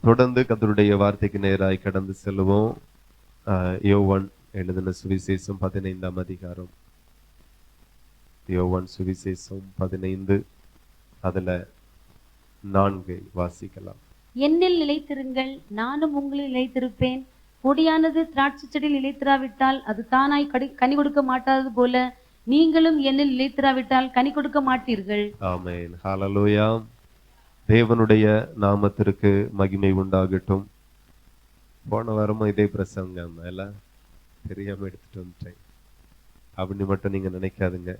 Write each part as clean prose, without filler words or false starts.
தொடர்ந்து கர்த்தருடைய வார்த்தைக்கு நேராய் கடந்து செல்லுவோம். யோவான் எழுதின சுவிசேஷம் 15ஆம் அதிகாரம். யோவான் சுவிசேஷம் 15 அதுல 4 வாசிக்கலாம். என்னில் நிலைத்திருங்கள், நானும் உங்களில் நிலைத்திருப்பேன். கொடியானது திராட்சை செடியில் நிலைத்திராவிட்டால் அது தானாய் கனி கொடுக்க மாட்டாதது போல, நீங்களும் என்னில் நிலைத்திராவிட்டால் கனி கொடுக்க மாட்டீர்கள். ஆமென். ஹல்லேலூயா. தேவனுடைய நாமத்திற்கு மகிமை உண்டாகட்டும். போன வாரமும் இதே பிரசங்கம் எல்லாம் தெரியாம எடுத்துட்டு வந்துட்டேன் அப்படின்னு மட்டும் நீங்க நினைக்காதுங்க.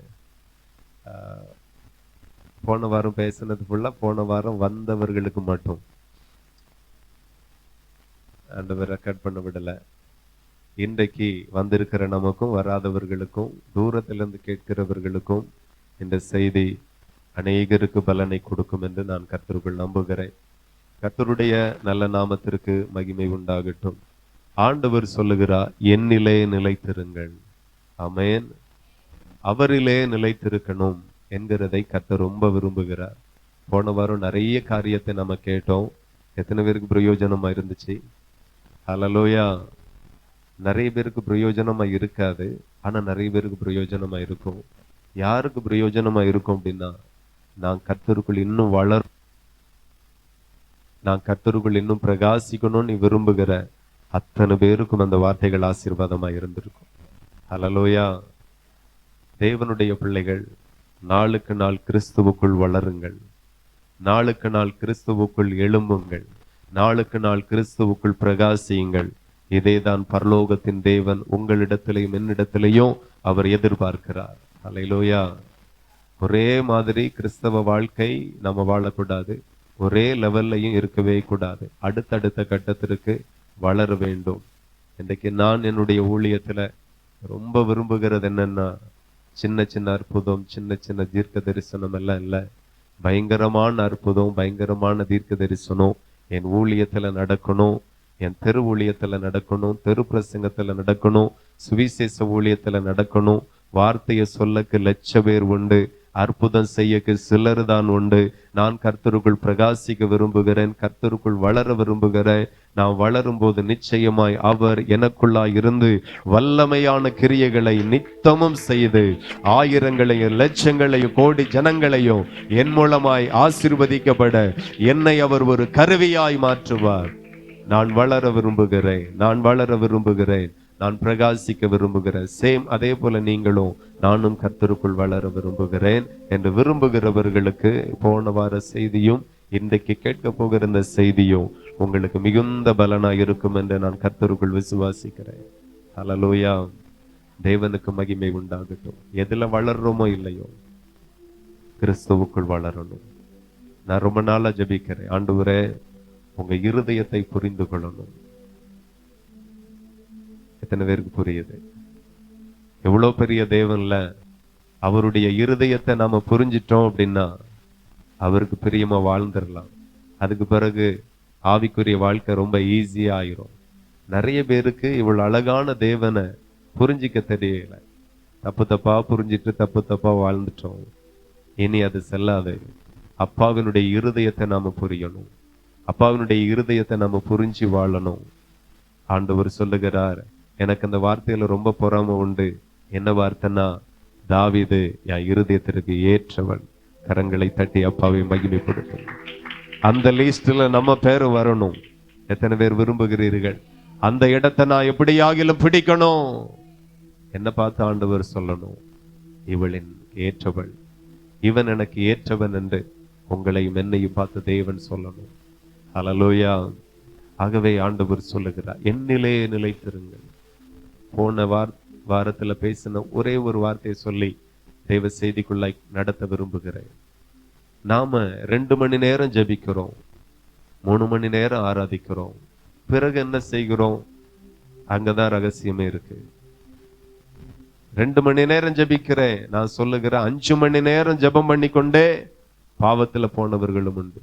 போன வாரம் பேசினது ஃபுல்லா போன வாரம் வந்தவர்களுக்கு மட்டும் ஆண்டவர் ரெக்கார்ட் பண்ண விடல. இன்றைக்கு வந்திருக்கிற நமக்கும் வராதவர்களுக்கும் தூரத்திலிருந்து கேட்கிறவர்களுக்கும் இந்த செய்தி அநேகருக்கு பலனை கொடுக்கும் என்று நான் கர்த்தருக்குள் நம்புகிறேன். கர்த்தருடைய நல்ல நாமத்திற்கு மகிமை உண்டாகட்டும். ஆண்டவர் சொல்லுகிறார், என்னிலே நிலைத்திருங்கள். ஆமென். அவரிலே நிலைத்திருக்கணும் என்கிறதை கர்த்தர் ரொம்ப விரும்புகிறார். போன வாரம் நிறைய காரியத்தை நம்ம கேட்டோம். எத்தனை பேருக்கு பிரயோஜனமா இருந்துச்சு? ஹல்லேலூயா. நிறைய பேருக்கு பிரயோஜனமா இருக்காது, ஆனா நிறைய பேருக்கு பிரயோஜனமா இருக்கும். யாருக்கு பிரயோஜனமா இருக்கும் அப்படின்னா, நான் கர்த்தருக்குள் இன்னும் நான் கர்த்தருக்குள் இன்னும் பிரகாசிக்கணும்னு விரும்புகிற அத்தனை பேருக்கும் அந்த வார்த்தைகள் ஆசீர்வாதமா இருந்திருக்கும். ஹல்லேலூயா. தேவனுடைய பிள்ளைகள், நாளுக்கு நாள் கிறிஸ்துவுக்குள் வளருங்கள், நாளுக்கு நாள் கிறிஸ்துவுக்குள் எழும்புங்கள், நாளுக்கு நாள் கிறிஸ்துவுக்குள் பிரகாசியுங்கள். இதேதான் பரலோகத்தின் தேவன் உங்களிடத்திலையும் என்னிடத்திலையும் அவர் எதிர்பார்க்கிறார். ஹல்லேலூயா. ஒரே மாதிரி கிறிஸ்தவ வாழ்க்கை நம்ம வாழக்கூடாது, ஒரே லெவல்லையும் இருக்கவே கூடாது. அடுத்தடுத்த கட்டத்திற்கு வளர வேண்டும். இன்றைக்கு நான் என்னுடைய ஊழியத்துல ரொம்ப விரும்புகிறது என்னன்னா, சின்ன சின்ன அற்புதம், சின்ன சின்ன தீர்க்க தரிசனம் எல்லாம் இல்லை. பயங்கரமான அற்புதம், பயங்கரமான தீர்க்க தரிசனம் என் ஊழியத்துல நடக்கணும். என் தெரு ஊழியத்துல நடக்கணும், தெரு பிரசங்கத்துல நடக்கணும், சுவிசேஷ ஊழியத்துல நடக்கணும். வார்த்தையை சொல்லக்கு 1,00,000 பேர் உண்டு, அற்புதம் செய்யக்கு சிலர் தான் உண்டு. நான் கர்த்தருக்குள் பிரகாசிக்க விரும்புகிறேன், கர்த்தருக்குள் வளர விரும்புகிறேன். நான் வளரும் போது நிச்சயமாய் அவர் எனக்குள்ளாய் இருந்து வல்லமையான கிரியைகளை நித்தமும் செய்து ஆயிரங்களையும் லட்சங்களையும் கோடி ஜனங்களையும் என் மூலமாய் ஆசீர்வதிக்கப்பட என்னை அவர் ஒரு கருவியாய் மாற்றுவார். நான் வளர விரும்புகிறேன், நான் வளர விரும்புகிறேன், நான் பிரகாசிக்க விரும்புகிறேன். சேம் அதே போல நீங்களும் நானும் கர்த்தருக்குள் வளர விரும்புகிறேன் என்று விரும்புகிறவர்களுக்கு போன வார செய்தியும் இன்றைக்கு கேட்க போகிற இந்த செய்தியும் உங்களுக்கு மிகுந்த பலனாய் இருக்கும் என்று நான் கர்த்தருக்குள் விசுவாசிக்கிறேன். ஹல்லேலூயா. தேவனுக்கு மகிமை உண்டாகட்டும். எதுல வளர்றோமோ இல்லையோ, கிறிஸ்துவுக்குள் வளரணும். நான் ரொம்ப நாளா ஜெபிக்கிறேன், ஆண்டவரே உங்க இருதயத்தை புரிந்து கொள்ளணும். எத்தனை பேருக்கு புரியுது? எவ்வளவு பெரிய தேவன்ல அவருடைய இருதயத்தை நாம புரிஞ்சிட்டோம் அப்படின்னா அவருக்கு பிரியமா வாழ்ந்துடலாம். அதுக்கு பிறகு ஆவிக்குரிய வாழ்க்கை ரொம்ப ஈஸியா ஆயிரும். நிறைய பேருக்கு இவ்வளவு அழகான தேவனை புரிஞ்சிக்க தெரியல. தப்பு தப்பா புரிஞ்சிட்டு தப்பு தப்பா வாழ்ந்துட்டோம். இனி அது செல்லாது. அப்பாவினுடைய இருதயத்தை நாம புரியணும், அப்பாவினுடைய இருதயத்தை நம்ம புரிஞ்சு வாழணும். ஆண்டவர் சொல்லுகிறார், எனக்கு அந்த வார்த்தையில ரொம்ப பொறாமை உண்டு. என்ன வார்த்தைன்னா, தாவீது என் இருதயத்திற்கு ஏற்றவன். கரங்களை தட்டி அப்பாவை மகிமைப்படுத்தும். அந்த லிஸ்ட்ல நம்ம பேரு வரணும். எத்தனை பேர் விரும்புகிறீர்கள்? அந்த இடத்தை நான் எப்படியாகிலும் பிடிக்கணும். என்ன பார்த்து ஆண்டவர் சொல்லணும், இவளின் ஏற்றவள், இவன் எனக்கு ஏற்றவன் என்று உங்களையும் என்னையும் பார்த்து தேவன் சொல்லணும். ஹல்லேலூயா. ஆகவே ஆண்டவர் சொல்லுகிறார், என்னிலே நிலைத்திருங்கள். போன வாரத்துல பேசின ஒரே ஒரு வார்த்தையை சொல்லி தேவ செய்திக்குள்ளாய் நடத்த விரும்புகிறேன். நாம 2 மணி நேரம் ஜெபிக்கிறோம், 3 மணி நேரம் ஆராதிக்கிறோம், பிறகு என்ன செய்கிறோம்? அங்கதான் ரகசியமே இருக்கு. 2 மணி நேரம் ஜெபிக்கிறேன், நான் சொல்லுகிறேன் 5 மணி நேரம் ஜெபம் பண்ணி கொண்டே பாவத்துல போனவர்களும் உண்டு.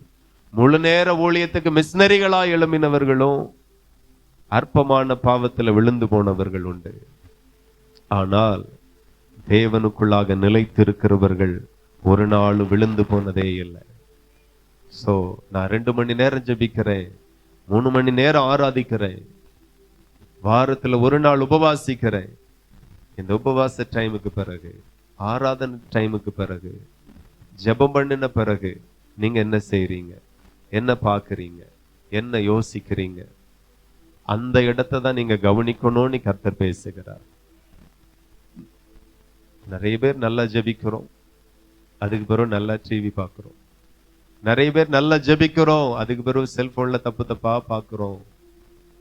முழு நேர ஊழியத்துக்கு மிஷனரிகளா எழும்பினவர்களும் அற்பமான பாவத்துல விழுந்து போனவர்கள் உண்டு. ஆனால் தேவனுக்குள்ளாக நிலைத்திருக்கிறவர்கள் ஒரு நாள் விழுந்து போனதே இல்லை. சோ நான் 2 மணி நேரம் ஜெபிக்கிறேன், 3 மணி நேரம் ஆராதிக்கிறேன், வாரத்துல ஒரு நாள் உபவாசிக்கிறேன். இந்த உபவாச டைமுக்கு பிறகு, ஆராதனை டைமுக்கு பிறகு, ஜெபம் பண்ணின பிறகு நீங்க என்ன செய்றீங்க, என்ன பாக்குறீங்க, என்ன யோசிக்கிறீங்க? அந்த இடத்தை தான் நீங்க கவனிக்கணும்னு கர்த்தர் பேசுகிறார். நிறைய பேர் நல்லா ஜெபிக்கிறோம், அதுக்கு பிறகு நல்லா டிவி பார்க்கிறோம். நிறைய பேர் நல்லா ஜெபிக்கிறோம், அதுக்கு பிறகு செல்போன்ல தப்பு தப்பா பார்க்கிறோம்,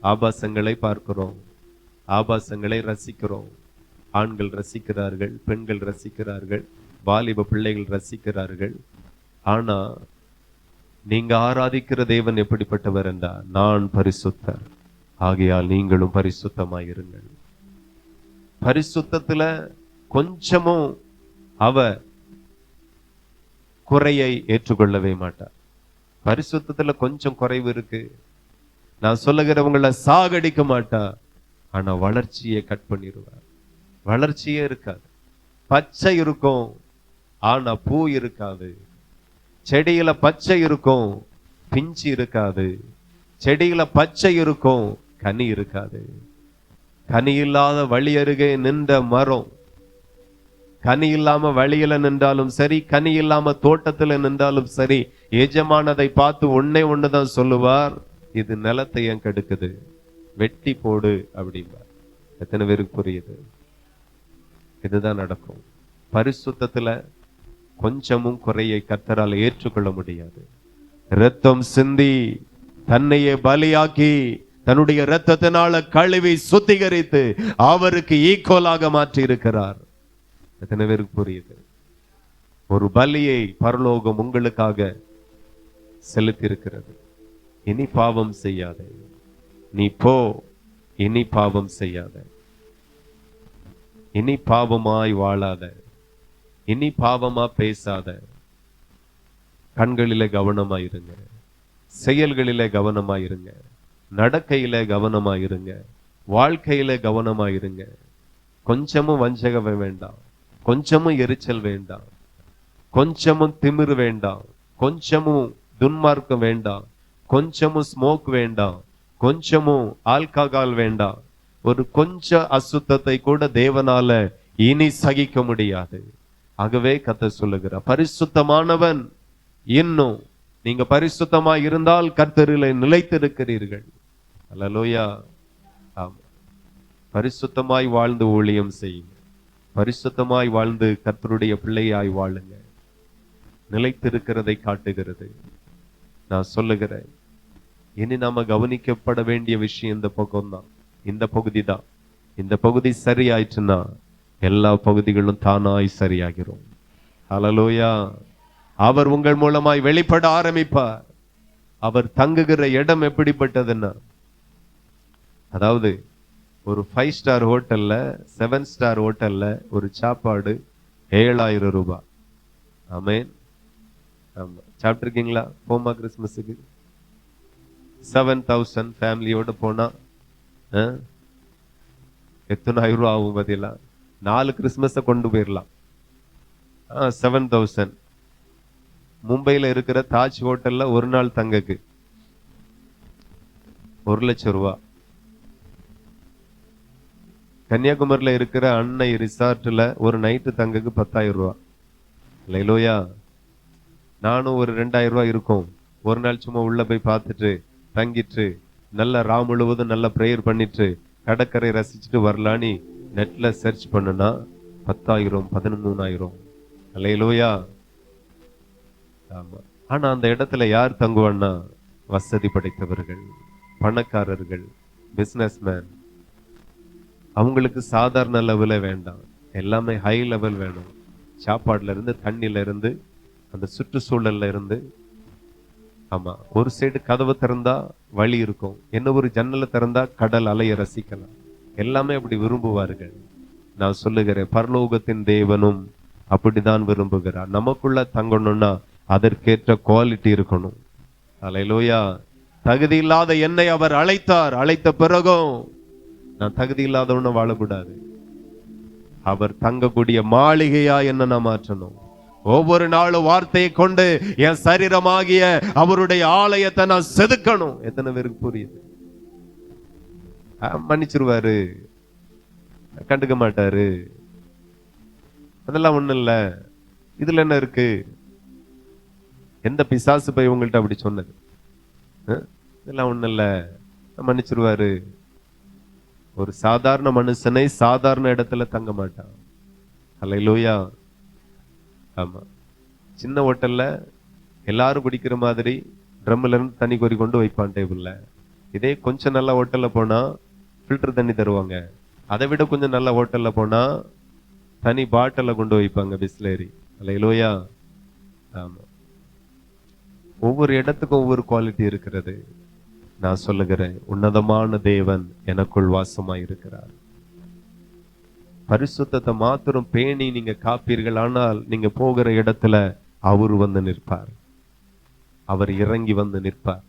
ஆபாசங்களை பார்க்கிறோம், ஆபாசங்களை ரசிக்கிறோம். ஆண்கள் ரசிக்கிறார்கள், பெண்கள் ரசிக்கிறார்கள், வாலிப பிள்ளைகள் ரசிக்கிறார்கள். ஆனா நீங்க ஆராதிக்கிற தேவன் எப்படிப்பட்டவர் என்றால், நான் பரிசுத்தர், ஆகையால் நீங்களும் பரிசுத்தமாயிருங்கள். பரிசுத்தத்துல கொஞ்சமும் அவ குறையை ஏற்றுக்கொள்ளவே மாட்டார். பரிசுத்தத்துல கொஞ்சம் குறைவு இருக்கு, நான் சொல்லுகிறவங்களை சாகடிக்க மாட்டா, ஆனா வளர்ச்சியை கட் பண்ணிடுவார். வளர்ச்சியே இருக்காது. பச்சை இருக்கும், ஆனா பூ இருக்காது. செடியில பச்சை இருக்கும், பிஞ்சு இருக்காது. செடியில பச்சை இருக்கும், கனி இருக்காது. கனி இல்லாத வழி அருகே நின்ற மரம், கனி இல்லாம வழியில நின்றாலும் சரி, கனி இல்லாம தோட்டத்துல நின்றாலும் சரி, எஜமானதை பார்த்து ஒண்ணுதான் சொல்லுவார், இது நிலத்தை ஏன் கெடுக்குது, வெட்டி போடு அப்படிம்பார். எத்தனை பேருக்கு புரியுது? இதுதான் நடக்கும். பரிசுத்தத்துல கொஞ்சமும் குறையை கர்த்தரால் ஏற்றுக்கொள்ள முடியாது. இரத்தம் சிந்தி தன்னையே பலியாக்கி தன்னுடைய இரத்தத்தினால கழுவி சுத்திகரித்து அவருக்கு ஈக்குவலாக மாற்றி இருக்கிறார். எத்தனை பேருக்கு புரியுது? ஒரு பலியை பரலோகம் உங்களுக்காக செலுத்தி இருக்கிறது. இனி பாவம் செய்யாதே, நீ போ, இனி பாவம் செய்யாத, இனி பாவமாய் வாழாத, இனி பாவமா பேசாத. கண்களிலே கவனமாயிருங்க, செயல்களிலே கவனமாயிருங்க, நடக்கையில கவனமாயிருங்க, வாழ்க்கையில கவனமாயிருங்க. கொஞ்சமும் வஞ்சகம் வேண்டாம், கொஞ்சமும் எரிச்சல் வேண்டாம், கொஞ்சமும் திமிரு வேண்டாம், கொஞ்சமும் துன்மார்க்கம் வேண்டாம், கொஞ்சமும் ஸ்மோக் வேண்டாம், கொஞ்சமும் ஆல்கஹால் வேண்டாம். ஒரு கொஞ்சம் அசுத்தத்தை கூட தேவனால இனி சகிக்க முடியாது. ஆகவே கர்த்தர் சொல்லுகிறார், பரிசுத்தமானவன் இன்னும் நீங்க பரிசுத்தமா இருந்தால் கர்த்தரிலே நிலைத்திருக்கிறீர்கள். அல்லேலூயா. ஆமா, பரிசுத்தமாய் வாழ்ந்து ஊழியம் செய்யுங்க, பரிசுத்தமாய் வாழ்ந்து கர்த்தருடைய பிள்ளையாய் வாழுங்க. நிலைத்திருக்கிறதை காட்டுகிறது. நான் சொல்லுகிறேன், இனி நாம கவனிக்கப்பட வேண்டிய விஷயம் இந்த பக்கம் தான், இந்த பகுதி தான். இந்த பகுதி சரியாயிற்றுன்னா எல்லா பகுதிகளும் தானாய் சரியாகிறோம். ஹல்லேலூயா. அவர் உங்கள் மூலமாய் வெளிப்பட ஆரம்பிப்பார். அவர் தங்குகிற இடம் எப்படிப்பட்டதுன்னா, அதாவது ஒரு 5 ஸ்டார் ஹோட்டல்ல 7 ஸ்டார் ஹோட்டல்ல ஒரு சாப்பாடு 7000 ரூபாய். ஆமென். ஆமா, சாப்பிட்டுருக்கீங்களா? போமா கிறிஸ்மஸுக்கு 7000 ஃபேமிலியோட போனா எத்தனை ஆயிரம் ரூபா ஆகும் பதிலா? 4 கிறிஸ்மஸை கொண்டு போயிடலாம். 7000. மும்பையில இருக்கிற தாஜ் ஹோட்டல்ல ஒரு நாள் தங்கக்கு 1 லட்சம் ரூபா. கன்னியாகுமரியில இருக்கிற அன்னை ரிசார்ட்ல ஒரு நைட்டு தங்கக்கு 10,000 ரூபா. இல்லையா? நானும் ஒரு 2000 ரூபாய் இருக்கும். ஒரு நாள் சும்மா உள்ள போய் பார்த்துட்டு தங்கிட்டு நல்ல ராம் முழுவதும் நல்ல பிரேயர் பண்ணிட்டு கடற்கரை ரசிச்சுட்டு வரலான்னு நெட்ல சர்ச் பண்ணுனா 10,000 13,000. அல்லேலூயா. ஆமா. ஆனா அந்த இடத்துல யார் தங்குவான்னா, வசதி படைத்தவர்கள், பணக்காரர்கள், பிசினஸ்மேன். அவங்களுக்கு சாதாரண லெவல வேண்டாம், எல்லாமே ஹை லெவல் வேணும். சாப்பாடுல இருந்து, தண்ணில இருந்து, அந்த சுற்றுச்சூழல்ல இருந்து. ஆமா, ஒரு சைடு கதவை திறந்தா வழி இருக்கும், என்ன ஒரு ஜன்னலை திறந்தா கடல் அலைய ரசிக்கலாம். எல்லாமே அப்படி விரும்புவார்கள். நான் சொல்லுகிறேன், பரலோகத்தின் தேவனும் அப்படிதான் விரும்புகிறார். நமக்குள்ள தங்கணும்னா அதற்கேற்ற குவாலிட்டி இருக்கணும். அல்லேலூயா. தகுதி இல்லாத என்னை அவர் அழைத்தார். அழைத்த பிறகும் நான் தகுதி இல்லாதவன வாழக்கூடாது. அவர் தங்கக்கூடிய மாளிகையா என்ன நான் மாற்றணும், ஒவ்வொரு நாளும் வார்த்தையை கொண்டு என் சரீரமாகிய அவருடைய ஆலயத்தை நான் செதுக்கணும். எத்தனை பேருக்கு புரியுது? மன்னிச்சிருவாரு, கண்டுக்க மாட்டாரு, அதெல்லாம் ஒண்ணு இல்ல. இதுல என்ன இருக்கு? எந்த பிசாசு போய் உங்கள்கிட்ட அப்படி சொன்னது? இதெல்லாம் ஒண்ணு இல்ல, மன்னிச்சிருவாரு. ஒரு சாதாரண மனுஷனை சாதாரண இடத்துல தங்க மாட்டான். அல்லேலூயா. ஆமா, சின்ன ஹோட்டல்ல எல்லாரும் குடிக்கிற மாதிரி ட்ரம்ல இருந்து தண்ணி கோரி கொண்டு வைப்பான் டேபிள்ல. இதே கொஞ்சம் நல்ல ஹோட்டல்ல போனா ஃபில்டர் தண்ணி தருவாங்க. அதை விட கொஞ்சம் நல்ல ஹோட்டல்ல போனா தனி பாட்டில கொண்டு வைப்பாங்க, பிஸ்லேரி. அல்லேலூயா. ஆமா, ஒவ்வொரு இடத்துக்கும் ஒவ்வொரு குவாலிட்டி இருக்கிறது. நான் சொல்லுகிறேன், உன்னதமான தேவன் எனக்குள் வாசமாய் இருக்கிறார். பரிசுத்தத்தை மாத்திரம் பேணி நீங்க காப்பீர்கள், ஆனால் நீங்க போகிற இடத்துல அவர் வந்து நிற்பார், அவர் இறங்கி வந்து நிற்பார்.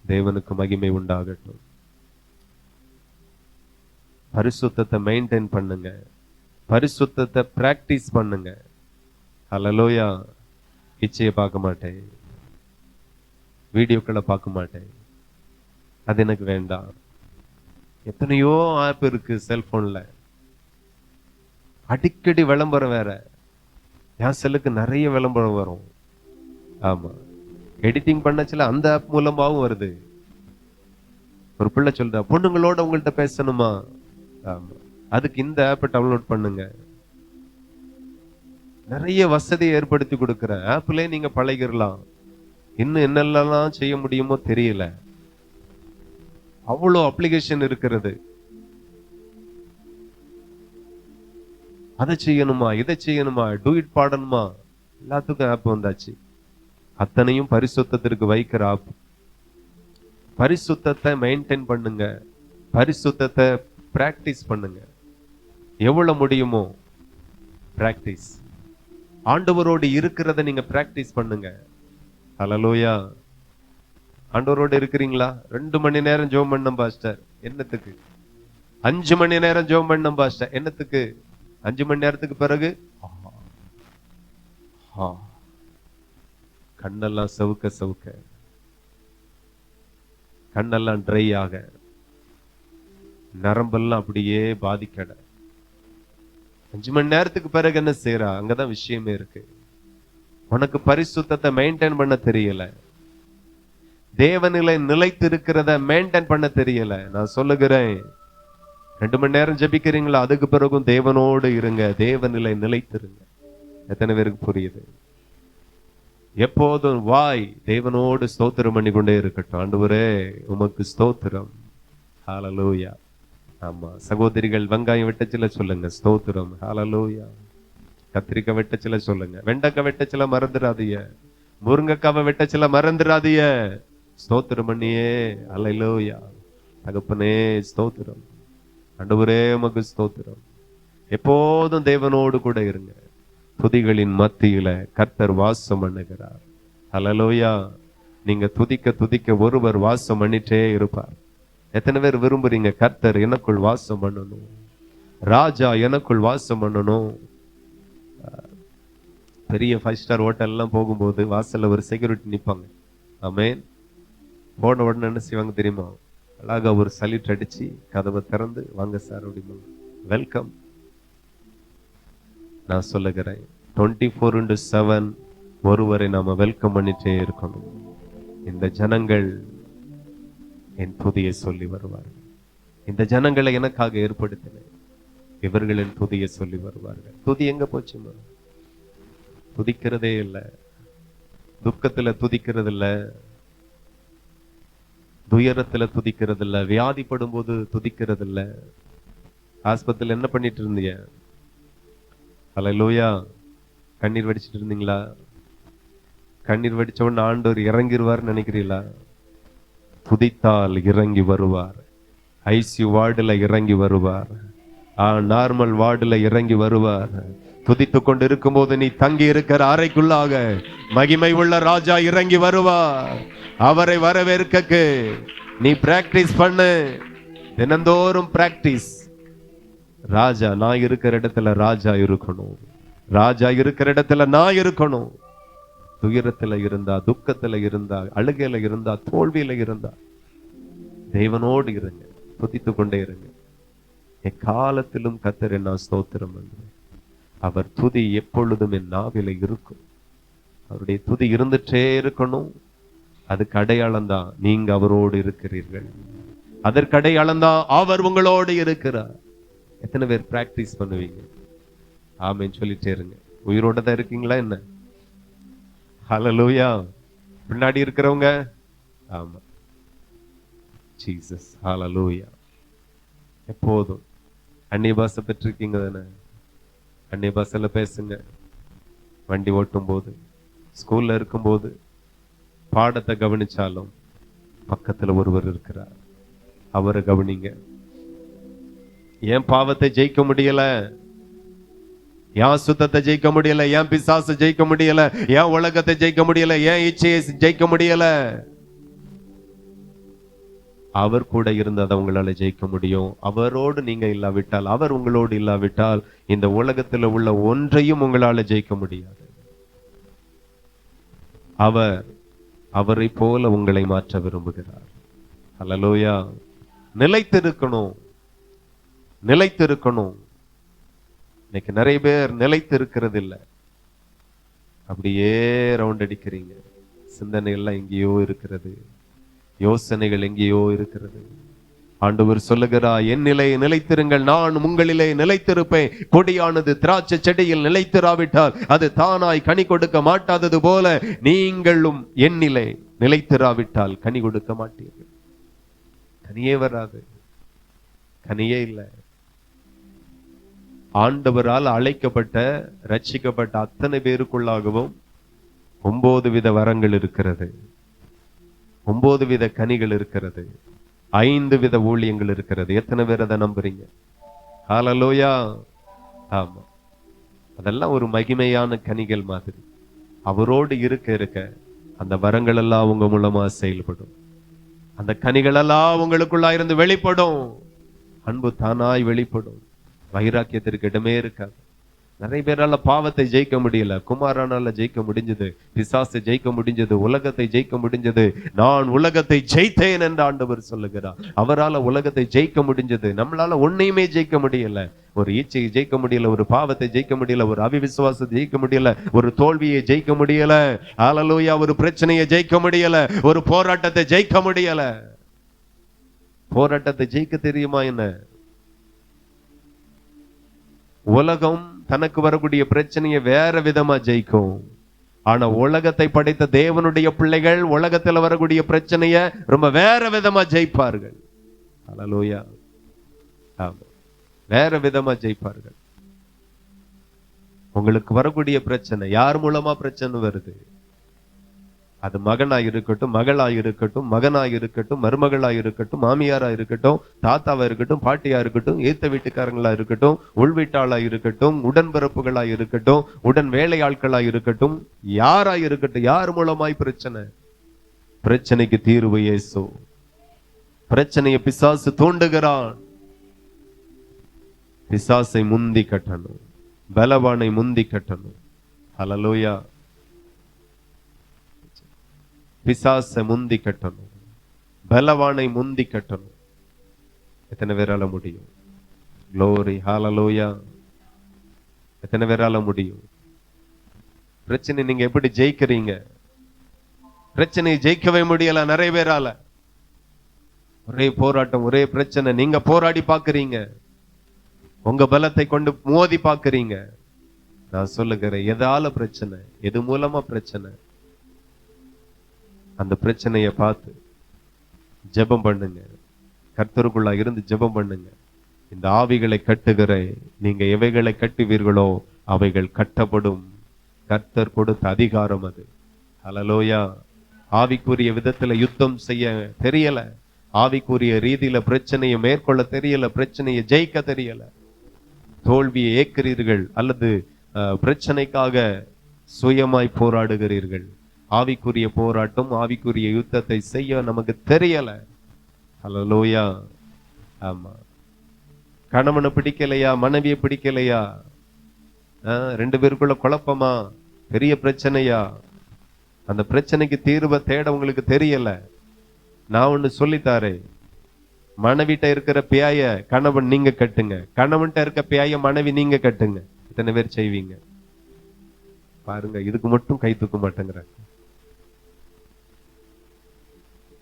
தேவனுக்கு மகிமை உண்டாகட்டும். பரிசுத்தத்தை மெயின்டைன் பண்ணுங்க, பரிசுத்தத்தை பிராக்டிஸ் பண்ணுங்க. அல்லேலூயா. இச்சையை பார்க்க மாட்டேன், வீடியோக்களை பார்க்க மாட்டேன், அது எனக்கு வேண்டாம். எத்தனையோ ஆப் இருக்கு செல்போன்ல, அடிக்கடி விளம்பரம் வேற. என் செல்லுக்கு நிறைய விளம்பரம் வரும். ஆமா, எடிட்டிங் பண்ணச்சுல அந்த ஆப் மூலமாவும் வருது. ஒரு பிள்ளை சொல்ற, பொண்ணுங்களோட உங்கள்கிட்ட பேசணுமா? ஆமா, அதுக்கு இந்த ஆப்பை டவுன்லோட் பண்ணுங்க. நிறைய வசதியை ஏற்படுத்தி கொடுக்கிற ஆப்ல நீங்க பழகிடலாம். இன்னும் என்னெல்லாம் செய்ய முடியுமோ தெரியல, அவ்வளோ அப்ளிகேஷன் இருக்கிறது. அதை செய்யணுமா, இதை செய்யணுமா, டூ இட் பாடணுமா, எல்லாத்துக்கும் ஆப் வந்தாச்சு. அத்தனையும் பரிசுத்தத்திற்கு வைக்கிற ஆப். பரிசுத்தத்தை மெயின்டைன் பண்ணுங்க, பரிசுத்தத்தை பிராக்டிஸ் பண்ணுங்க. எவ்வளவு முடியுமோ பிராக்டிஸ். ஆண்டவரோடு இருக்கிறத நீங்க பிராக்டிஸ் பண்ணுங்க. அல்லேலூயா. ஆண்டவரோடு இருக்கிறீங்களா? 2 மணி நேரம் ஜெபம் பண்ணோம் பாஸ்டர், என்னத்துக்கு? 5 மணி நேரம் ஜெபம் பண்ணோம் பாஸ்டர், என்னத்துக்கு? 5 மணி நேரத்துக்கு பிறகு கண்ணெல்லாம் சவுக்க சவுக்க, கண்ணெல்லாம் ட்ரை ஆக, நரம்பெல்லாம் அப்படியே பாதிக்கட. 5 மணி நேரத்துக்கு பிறகு என்ன செய்யறா? அங்கதான் விஷயமே இருக்கு. உனக்கு பரிசுத்தத்தை மெயின்டைன் பண்ண தெரியல, தேவநிலை நிலைத்து இருக்கிறத மெயின்டைன் பண்ண தெரியல. நான் சொல்லுகிறேன், 2 மணி நேரம் ஜெபிக்கிறீங்களா? அதுக்கு பிறகும் தேவனோடு இருங்க, தேவநிலை நிலைத்திருங்க. எத்தனை பேருக்கு புரியுது? எப்போதும் வாய் தேவனோடு ஸ்தோத்திரம் பண்ணி கொண்டே இருக்கட்டும். ஆண்டவரே உமக்கு ஸ்தோத்திரம். ஹல்லேலூயா. ஆமா, சகோதரிகள் வெங்காயம் வெட்டச்சில சொல்லுங்க, ஸ்தோத்திரம். ஹல்லேலூயா. கத்திரிக்காய் வெட்டச்சில சொல்லுங்க, வெண்டைக்காய் வெட்டச்சில மறந்துடாதீங்க, முருங்கைக்காவை வெட்டச்சில மறந்துடாதீங்க. ஸ்தோத்திரம் பண்ணியே. ஹல்லேலூயா. தகப்பனே ஸ்தோத்திரம். ஆண்டவரே உமக்கு ஸ்தோத்திரம். எப்போதும் தேவனோடு கூட இருங்க. துதிகளின் மத்தியில கர்த்தர் வாசம் பண்ணுகிறார். ஹல்லேலூயா. நீங்க துதிக்க துதிக்க ஒருவர் வாசம் பண்ணிட்டே இருப்பார். எத்தனை பேர் விரும்புறீங்க கர்த்தர் எனக்குள் வாசம் பண்ணணும், ராஜா எனக்குள் வாசம் பண்ணணும்? பெரிய 5 ஸ்டார் ஹோட்டல் எல்லாம் போகும்போது வாசல்ல ஒரு செக்யூரிட்டி நிப்பாங்க. ஆமென். போன உடனே என்ன செய்வாங்க தெரியுமா? அழகா ஒரு சல்யூட் அடிச்சு கதவை திறந்து, வாங்க சார் அப்படிமா, வெல்கம். நான் சொல்லுகிறேன், 24/7 ஒருவரை நாம வெல்கம் பண்ணிட்டே இருக்கணும். இந்த ஜனங்கள் என் துதியை சொல்லி வருவார்கள். இந்த ஜனங்களை எனக்காக ஏற்படுத்தினேன், இவர்களின் துதியை சொல்லி வருவார்கள். துதி எங்க போச்சுமா? துதிக்கிறதே இல்லை. துக்கத்துல துதிக்கிறது இல்ல, துயரத்துல துதிக்கிறது இல்ல, வியாதிப்படும் போது துதிக்கிறது இல்ல. ஆஸ்பத்திரியில் என்ன பண்ணிட்டு இருந்தீங்க? அல்லேலூயா. கண்ணீர் வடிச்சிட்டு இருந்தீங்களா? கண்ணீர் வடிச்ச உடனே ஆண்டவர் இறங்கிடுவார் நினைக்கிறீங்களா? துதித்தால் இறங்கி வருவார். ஐசியூ வார்டுல இறங்கி வருவார், நார்மல் வார்டுல இறங்கி வருவார். துதித்து கொண்டு இருக்கும் போது நீ தங்கி இருக்கிற அறைக்குள்ளாக மகிமை உள்ள ராஜா இறங்கி வருவார். அவரை வரவேற்க நீ பிராக்டிஸ் பண்ணு, தினந்தோறும் பிராக்டிஸ். ராஜா, நான் இருக்கிற இடத்துல ராஜா இருக்கணும், ராஜா இருக்கிற இடத்துல நான் இருக்கணும். துயரத்துல இருந்தா, துக்கத்துல இருந்தா, அழுகையில இருந்தா, தோல்வியில இருந்தா தேவனோடு இருங்க, துதித்துக் கொண்டே இருங்க. எக்காலத்திலும் கர்த்தரை நான் ஸ்தோத்திரம் பண்ணுவேன். அவர் துதி எப்பொழுதும் என் நாவில இருக்கும். அவருடைய துதி இருந்துட்டே இருக்கணும். அதுக்கு அடையாளம் தான் நீங்க அவரோடு இருக்கிறீர்கள். அதற்கு அடையாளம் தான் அவர் உங்களோடு இருக்கிறார். எத்தனை பேர் பிராக்டிஸ் பண்ணுவீங்க? ஆமென் சொல்லிட்டே இருங்க. உயிரோட தான் இருக்கீங்களா என்ன? ஹல்லேலூயா. பின்னாடி இருக்கிறவங்க ஆமா ஜீசஸ். ஹல்லேலூயா. எப்போதும் அந்நிய பாஷை பெற்றிருக்கீங்க தானே? அந்நிய பாஷையில பேசுங்க. வண்டி ஓட்டும் போது, ஸ்கூல்ல இருக்கும்போது, பாடத்தை கவனிச்சாலும் பக்கத்துல ஒருவர் இருக்கிறார், அவரை கவனிங்க. ஏன் பாவத்தை ஜெயிக்க முடியல? ஏன் சுத்தத்தை ஜெயிக்க முடியல? ஏன் பிசாசை ஜெயிக்க முடியல? ஏன் உலகத்தை ஜெயிக்க முடியல? ஏன் இச்சையை ஜெயிக்க முடியல? அவர் கூட இருந்தால் உங்களால ஜெயிக்க முடியும். அவரோடு நீங்க இல்லாவிட்டால், அவர் உங்களோடு இல்லாவிட்டால் இந்த உலகத்துல உள்ள ஒன்றையும் உங்களால ஜெயிக்க முடியாது. அவரை போல உங்களை மாற்ற விரும்புகிறார். ஹல்லேலூயா. நிலைத்திருக்கணும், நிலைத்திருக்கணும். இன்னைக்கு நிறைய பேர் நிலைத்திருக்கிறது இல்லை. அப்படியே ரவுண்ட் அடிக்கிறீங்க. சிந்தனை எல்லாம் எங்கேயோ இருக்கிறது, யோசனைகள் எங்கேயோ இருக்கிறது. ஆண்டவர் சொல்லுகிறார், என் நிலையை நிலைத்திருங்கள், நான் உங்களிலே நிலைத்திருப்பேன். கொடியானது திராட்சை செடியில் நிலைத்திராவிட்டால் அது தானாய் கனி கொடுக்க மாட்டாதது போல நீங்களும் என்னிலே நிலைத்திராவிட்டால் கனி கொடுக்க மாட்டீர்கள். கனியே வராது, கனியே இல்லை. ஆண்டவரால் அழைக்கப்பட்ட, ரட்சிக்கப்பட்ட அத்தனை பேருக்குள்ளாகவும் 9 வித வரங்கள் இருக்கிறது, 9 வித கனிகள் இருக்கிறது, 5 வித ஊழியங்கள் இருக்கிறது. எத்தனை பேர் அதை நம்புறீங்க? ஹல்லேலூயா. ஆமா, அதெல்லாம் ஒரு மகிமையான கனிகள் மாதிரி. அவரோடு இருக்க இருக்க அந்த வரங்கள் எல்லாம் உங்க மூலமா செயல்படும். அந்த கனிகள் எல்லாம் உங்களுக்குள்ளா இருந்து வெளிப்படும். அன்பு தானாய் வெளிப்படும். வைராக்கியத்திற்கு இடமே இருக்காது. நிறைய பேரால பாவத்தை ஜெயிக்க முடியல. குமாரனால ஜெயிக்க முடிஞ்சது, பிசாசை ஜெயிக்க முடிஞ்சது, உலகத்தை ஜெயிக்க முடிஞ்சது. நான் உலகத்தை ஜெயித்தேன் என்று ஆண்டவர் சொல்லுகிறார். அவரால உலகத்தை ஜெயிக்க முடிஞ்சது. நம்மளால ஒன்னையுமே ஜெயிக்க முடியல. ஒரு ஈச்சையை ஜெயிக்க முடியல, ஒரு பாவத்தை ஜெயிக்க முடியல, ஒரு அவிவிசுவாசத்தை ஜெயிக்க முடியல, ஒரு தோல்வியை ஜெயிக்க முடியல. ஹல்லேலூயா. ஒரு பிரச்சனையை ஜெயிக்க முடியல, ஒரு போராட்டத்தை ஜெயிக்க முடியல. போராட்டத்தை ஜெயிக்க தெரியுமா என்ன? உலகம் தனக்கு வரக்கூடிய பிரச்சனையை வேற விதமா ஜெயிக்கும். ஆனா உலகத்தை படைத்த தேவனுடைய பிள்ளைகள் உலகத்துல வரக்கூடிய பிரச்சனைய ரொம்ப வேற விதமா ஜெயிப்பார்கள். ஹல்லேலூயா. ஆமா, வேற விதமா ஜெயிப்பார்கள். உங்களுக்கு வரக்கூடிய பிரச்சனை யார் மூலமா பிரச்சனை வருது? அது மகனாய் இருக்கட்டும், மகளாய் இருக்கட்டும், மகனாய் இருக்கட்டும், மருமகளாய் இருக்கட்டும், மாமியாரா இருக்கட்டும், தாத்தாவா இருக்கட்டும், பாட்டியா இருக்கட்டும், ஏத்த வீட்டுக்காரங்களா இருக்கட்டும், உள் வீட்டாளா இருக்கட்டும், உடன்பிறப்புகளா இருக்கட்டும், உடன் வேலை ஆட்களா இருக்கட்டும், யாரா இருக்கட்டும், யார் மூலமாய் பிரச்சனை? பிரச்சனைக்கு தீர்வு இயேசு. பிரச்சனையை பிசாசு தூண்டுகிறான். பிசாசை முந்தி கட்டணும், பலவானை முந்தி கட்டணும். ஹல்லேலூயா. பிசாசை முந்தி கட்டணும், பலவானை முந்தி கட்டணும். எத்தனை பேரால முடியும்? க்ளோரி. ஹல்லேலூயா. எத்தனை பேரால முடியும்? பிரச்சனை நீங்க எப்படி ஜெயிக்கிறீங்க? பிரச்சனையை ஜெயிக்கவே முடியல நிறைய பேரால. ஒரே போராட்டம், ஒரே பிரச்சனை. நீங்க போராடி பாக்குறீங்க, உங்க பலத்தை கொண்டு மோதி பாக்குறீங்க. நான் சொல்லுகிறேன், எதால பிரச்சனை, எது மூலமா பிரச்சனை? அந்த பிரச்சனையை பார்த்து ஜெபம் பண்ணுங்க. கர்த்தருக்குள்ள இருந்து ஜெபம் பண்ணுங்க. இந்த ஆவிகளை கட்டுகிறேன், நீங்க எவைகளை கட்டுவீர்களோ அவைகள் கட்டப்படும். கர்த்தர் கொடுத்த அதிகாரம் அது. ஹல்லேலூயா. ஆவிக்குரிய விதத்துல யுத்தம் செய்ய தெரியல, ஆவிக்குரிய ரீதியில பிரச்சனையை மேற்கொள்ள தெரியல, பிரச்சனையை ஜெயிக்க தெரியல, தோல்வியை ஏற்கிறீர்கள் அல்லது பிரச்சனைக்காக சுயமாய் போராடுகிறீர்கள். ஆவிக்குரிய போராட்டம், ஆவிக்குரிய யுத்தத்தை செய்ய நமக்கு தெரியல. ஹல்லேலூயா. ஆமா, கணவனை பிடிக்கலையா, மனைவியை பிடிக்கலையா, ரெண்டு பேருக்குள்ள குழப்பமா, பெரிய பிரச்சனையா, அந்த பிரச்சனைக்கு தீர்வை தேட உங்களுக்கு தெரியல. நான் ஒண்ணு சொல்லித்தாரேன். மனைவிட்ட இருக்கிற பியாய கணவன் நீங்க கட்டுங்க, கணவன்கிட்ட இருக்க பியாய மனைவி நீங்க கட்டுங்க. இத்தனை பேர் செய்வீங்க பாருங்க. இதுக்கு மட்டும் கை தூக்க மாட்டேங்கிறாங்க.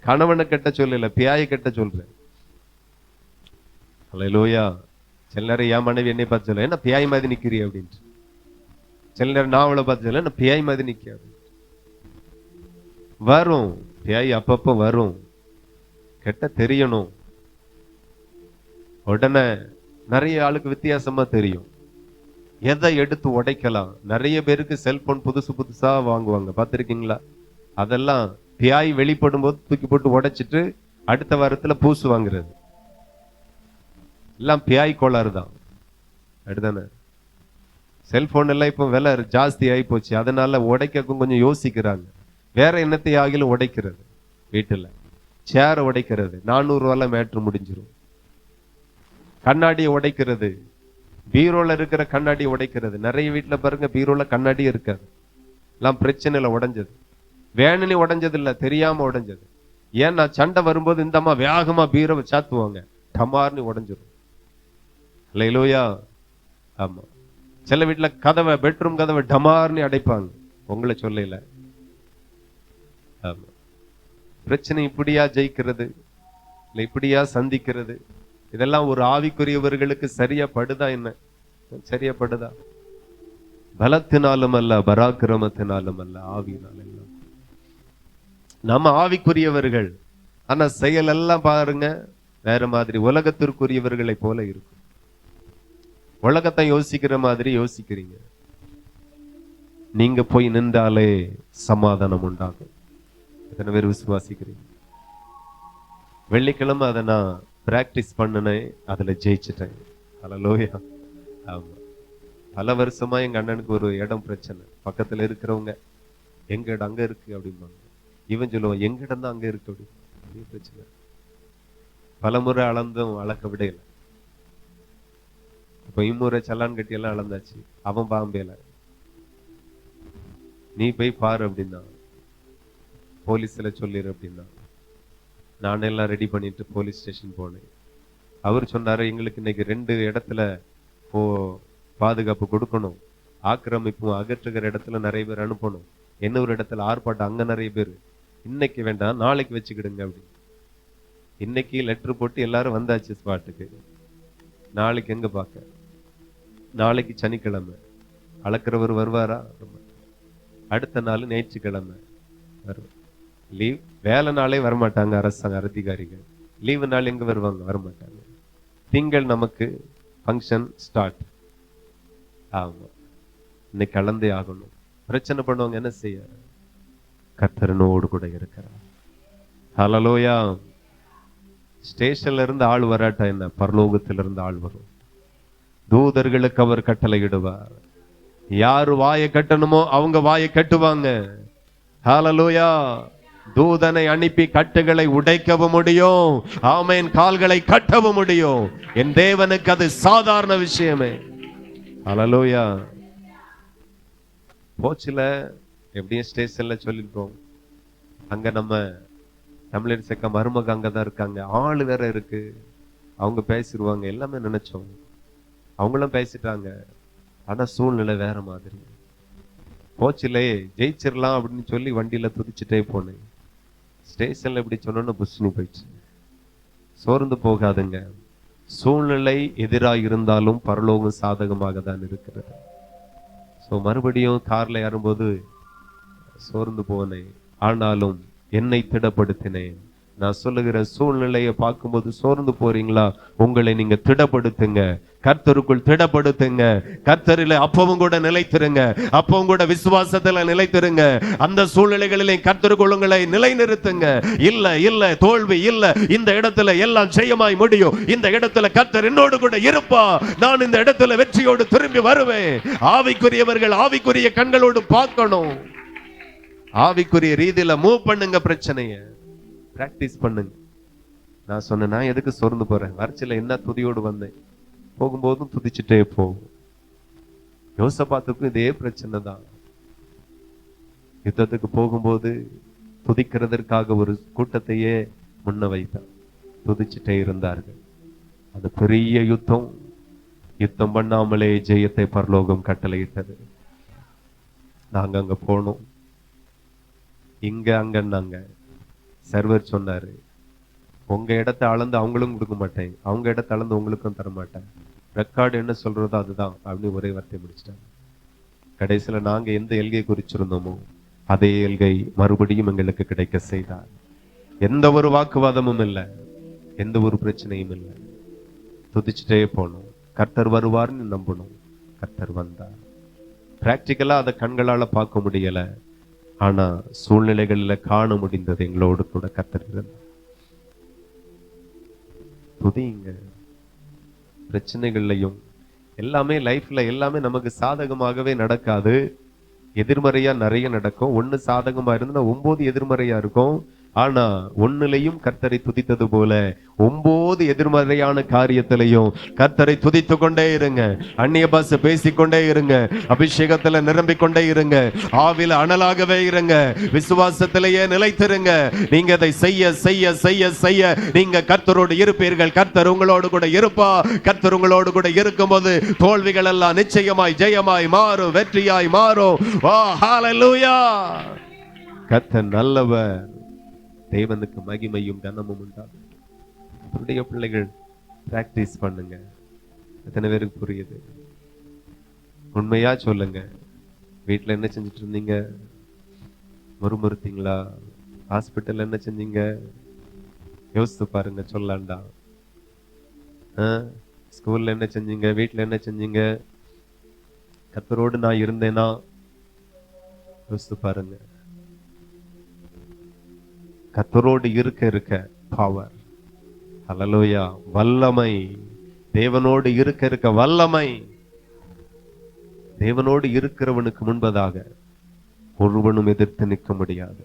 கணவனை கட்ட சொல்லல, பியாய கட்ட சொல்றேன். அல்லேலூயா. சில நேரம் என் மனைவி என்னை பார்த்து சொல்ல, என்ன பியாய் மாதிரி நிக்கிறீ அப்படின்ட்டு. சில நேரம் நான் அவளை பார்த்து சொல்ல, என்ன பியாய் மாதிரி நிக்க. வரும் பியாய், அப்பப்ப வரும். கெட்ட தெரியணும். உடனே நிறைய ஆளுக்கு வித்தியாசமா தெரியும். எதை எடுத்து உடைக்கலாம். நிறைய பேருக்கு செல்போன் புதுசு புதுசா வாங்குவாங்க, பார்த்திருக்கீங்களா? அதெல்லாம் பியாய் வெளிப்படும் போது தூக்கி போட்டு உடைச்சிட்டு அடுத்த வாரத்துல பூசு வாங்குறது எல்லாம் பியாய் கோளாறு தான். அப்படிதானே? செல்போன் எல்லாம் இப்போ விலை ஜாஸ்தி ஆகி போச்சு, அதனால உடைக்கும் கொஞ்சம் யோசிக்கிறாங்க. வேற என்னத்தை ஆகிலும் உடைக்கிறது. வீட்டுல சேரை உடைக்கிறது 400 ரூபாய்ல மேட்ரு முடிஞ்சிடும். கண்ணாடியை உடைக்கிறது, பீரோல இருக்கிற கண்ணாடி உடைக்கிறது. நிறைய வீட்டுல பாருங்க பீரோல கண்ணாடி இருக்காது, எல்லாம் பிரச்சனையில உடைஞ்சது. வேணுன்னு உடைஞ்சது இல்ல, தெரியாம உடைஞ்சது. ஏன்னா சண்டை வரும்போது இந்த அம்மா வேகமா பீரோவை சாத்துவாங்க, டமார்னு உடைஞ்சிரும். அல்லேலூயா. ஆமா. சில வீட்டுல கதவை, பெட்ரூம் கதவை டமார்னு அடைப்பாங்க, உங்களை சொல்லல. ஆமா. பிரச்சனை இப்படியா ஜெயிக்கிறது, இல்ல இப்படியா சந்திக்கிறது? இதெல்லாம் ஒரு ஆவிக்குரியவர்களுக்கு சரியா படுதா? என்ன சரியா படுதா? பலத்தினாலும் அல்ல, பராக்கிரமத்தினாலும் அல்ல, ஆவியினாலும். நம்ம ஆவிக்குரியவர்கள், ஆனா செயல் எல்லாம் பாருங்க வேற மாதிரி, உலகத்திற்குரியவர்களை போல இருக்கும். உலகத்தை யோசிக்கிற மாதிரி யோசிக்கிறீங்க. நீங்க போய் நின்றாலே சமாதானம் உண்டாகும். எத்தனை பேர் விசுவாசிக்கிறீங்க? வெள்ளிக்கிழமை அதை நான் பிராக்டிஸ் பண்ணினேன், அதுல ஜெயிச்சிட்டேன். அல்லேலூயா. ஆமா. பல வருஷமா எங்க அண்ணனுக்கு ஒரு இடம் பிரச்சனை. பக்கத்துல இருக்கிறவங்க எங்க இடம் அங்க இருக்கு அப்படிம்பாங்க. இவன் சொல்லுவான் எங்க இடம் தான் அங்க இருக்கு அப்படி. பிரச்சனை பலமுறை அளந்தும் அளக்க விடையில. இப்ப இம்முறை சலான் கட்டி எல்லாம் அளந்தாச்சு. அவன் பாம்பேல, நீ போய் பாரு அப்படின்னா, போலீஸ்ல சொல்லிரு அப்படின்னா. நான் எல்லாம் ரெடி பண்ணிட்டு போலீஸ் ஸ்டேஷன் போனேன். அவர் சொன்னாரு, எங்களுக்கு இன்னைக்கு 2 இடத்துல பாதுகாப்பு கொடுக்கணும், ஆக்கிரமிப்பும் அகற்றுகிற இடத்துல நிறைய பேர் அனுப்பணும், இன்னொரு இடத்துல ஆர்ப்பாட்டம், அங்க நிறைய பேர். இன்னைக்கு வேண்டாம், நாளைக்கு வச்சுக்கிடுங்க அப்படி. இன்னைக்கு லெட்டர் போட்டு எல்லாரும் வந்தாச்சு ஸ்பாட்டுக்கு. நாளைக்கு எங்க பார்க்க? நாளைக்கு சனிக்கிழமை, அளக்கிறவர் வருவாரா? அடுத்த நாள் ஞாயிற்றுக்கிழமை வருவார். லீவ், வேலை நாளே வரமாட்டாங்க அரசாங்க அதிகாரிகள். லீவு நாள் எங்க வருவாங்க? வரமாட்டாங்க. திங்கள் நமக்கு ஃபங்க்ஷன் ஸ்டார்ட். ஆமா, இன்னைக்கு கலந்தே ஆகணும். பிரச்சனை பண்ணுவாங்க, என்ன செய்ய? கர்த்தரனோடு கூட இருக்கிறார். ஹல்லேலூயா. ஸ்டேஷன்ல இருந்து ஆள் வராட்டா என்ன, பரலோகத்திலிருந்து ஆள் வரும். தூதர்களுக்கு அவர் கட்டளையிடுவார். யாரு வாயை கட்டணுமோ அவங்க வாயை கட்டுவாங்க. ஹல்லேலூயா. தூதனை அனுப்பி கட்டுகளை உடைக்கவும் முடியும், ஆமென், கால்களை கட்டவும் முடியும். என் தேவனுக்கு அது சாதாரண விஷயமே. ஹல்லேலூயா. போச்சுல எப்படியும் ஸ்டேஷன்ல சொல்லிருக்கோம். அங்க நம்ம தமிழர் சக்க மருமக அங்கதான் இருக்காங்க, ஆளு வேற இருக்கு, அவங்க பேசிடுவாங்க எல்லாமே நினைச்சோம். அவங்களும் பேசிட்டாங்க. ஆனா சூழ்நிலை வேற மாதிரி போச்சுலே. ஜெயிச்சிடலாம் அப்படின்னு சொல்லி வண்டியில துதிச்சுட்டே போனேன். ஸ்டேஷன்ல இப்படி சொன்னோன்னு புஷ்னு போயிடுச்சு. சோர்ந்து போகாதுங்க. சூழ்நிலை எதிராக இருந்தாலும் பரலோகம் சாதகமாக தான் இருக்கிறது. ஸோ மறுபடியும் கார்ல ஏறும்போது சோர்ந்து போனேன், ஆனாலும் என்னை திடப்படுத்தினேன். நான் சொல்லுகிற சூழ்நிலையை பார்க்கும்போது சோர்ந்து போறீங்களா? உங்களை நீங்க திடப்படுத்துங்க, கர்த்தருக்குள் திடப்படுத்துங்க. கர்த்தரில அப்பவும் கூட நிலைத்திருங்க, அப்பவும் கூட விசுவாசத்துல நிலைத்திருங்க. அந்த சூழ்நிலைகளிலே கர்த்தருக்குள் உங்களை நிலைநிறுத்துங்க. இல்ல இல்ல தோல்வி இல்ல, இந்த இடத்துல எல்லாம் ஜெயமாய் முடியும். இந்த இடத்துல கர்த்தர் என்னோடு கூட இருப்பா. நான் இந்த இடத்துல வெற்றியோடு திரும்பி வருவேன். ஆவிக்குரியவர்கள் ஆவிக்குரிய கண்களோடு பார்க்கணும். ஆவிக்குரிய ரீதியில மூவ் பண்ணுங்க, பிரச்சனைய பிராக்டிஸ் பண்ணுங்க. நான் சொன்னேன், நான் எதுக்கு சோர்ந்து போறேன்? வறட்சியில என்ன துதியோடு வந்தேன், போகும்போதும் துதிச்சுட்டே போகும். யோசபாத்துக்கும் இதே பிரச்சனை தான். யுத்தத்துக்கு போகும்போது துதிக்கிறதற்காக ஒரு கூட்டத்தையே முன்ன வைத்தான். துதிச்சுட்டே இருந்தார்கள். அது பெரிய யுத்தம். யுத்தம் பண்ணாமலே ஜெயத்தை பரலோகம் கட்டளையிட்டது. நாங்க அங்க போனோம். இங்க அங்கன்னாங்க. சர்வர் சொன்னாரு, உங்க இடத்தை அளந்து அவங்களும் கொடுக்க மாட்டேன், அவங்க இடத்தை அளந்து உங்களுக்கும் தர மாட்டேன், ரெக்கார்டு என்ன சொல்றதோ அதுதான் அப்படின்னு ஒரே வார்த்தை முடிச்சிட்டாங்க. கடைசியில நாங்க எந்த எல்கை குறிச்சிருந்தோமோ அதே எல்கை மறுபடியும் எங்களுக்கு கிடைக்க செய்தார். எந்த ஒரு வாக்குவாதமும் இல்லை, எந்த ஒரு பிரச்சனையும் இல்லை. துதிச்சுட்டே போனோம். கர்த்தர் வருவார்னு நம்பணும். கர்த்தர் வந்தார். பிராக்டிக்கலா அதை கண்களால பார்க்க முடியல, ஆனா சூழ்நிலைகள்ல காண முடிந்தது. எங்களோடு கூட கர்த்தர் இருந்தார். துதிங்க. பிரச்சனைகள்லையும் எல்லாமே லைஃப்ல எல்லாமே நமக்கு சாதகமாகவே நடக்காது. எதிர்மறையா நிறைய நடக்கும். ஒண்ணு சாதகமா இருந்தா 9 எதிர்மறையா இருக்கும். ஆனா ஒண்ணுலையும் கர்த்தரை துதித்தது போல 9 எதிர்மறையான காரியத்திலையும் கர்த்தரை துதித்து கொண்டே இருங்க. அந்நிய பாஷை பேசிக்கொண்டே இருங்க. அபிஷேகத்துல நிரம்பிக் கொண்டே இருங்க. ஆவில அனலாகவே இருங்க. விசுவாசத்திலேயே நிலைத்திருங்க. நீங்க அதை செய்ய செய்ய செய்ய செய்ய நீங்க கர்த்தரோடு இருப்பீர்கள். கர்த்தர் உங்களோடு கூட இருப்பா. கர்த்தர் உங்களோடு கூட இருக்கும்போது தோல்விகள் எல்லாம் நிச்சயமாய் ஜெயமாய் மாறும், வெற்றியாய் மாறும். ஓ ஹalleluya! கர்த்தர் நல்லவர். தேவனுக்கு மகிமையும் கனமும் உண்டாகும். அவருடைய பிள்ளைகள் பிராக்டிஸ் பண்ணுங்க. எத்தனை பேருக்கு புரியுது? உண்மையா சொல்லுங்க. வீட்டுல என்ன செஞ்சுட்டு இருந்தீங்க? முறுமுறுத்தீங்களா? ஹாஸ்பிட்டல் என்ன செஞ்சீங்க? யோசித்து பாருங்க. சொல்லாண்டா. ஸ்கூல்ல என்ன செஞ்சீங்க? வீட்டுல என்ன செஞ்சீங்க? கர்த்தரோடு நான் இருந்தேனா? யோசித்து பாருங்க. கர்த்தரோடு இருக்க இருக்க பவர். ஹல்லேலூயா! வல்லமை. தேவனோடு இருக்க இருக்க வல்லமை. தேவனோடு இருக்கிறவனுக்கு முன்பதாக ஒருவனும் எதிர்த்து நிற்க முடியாது.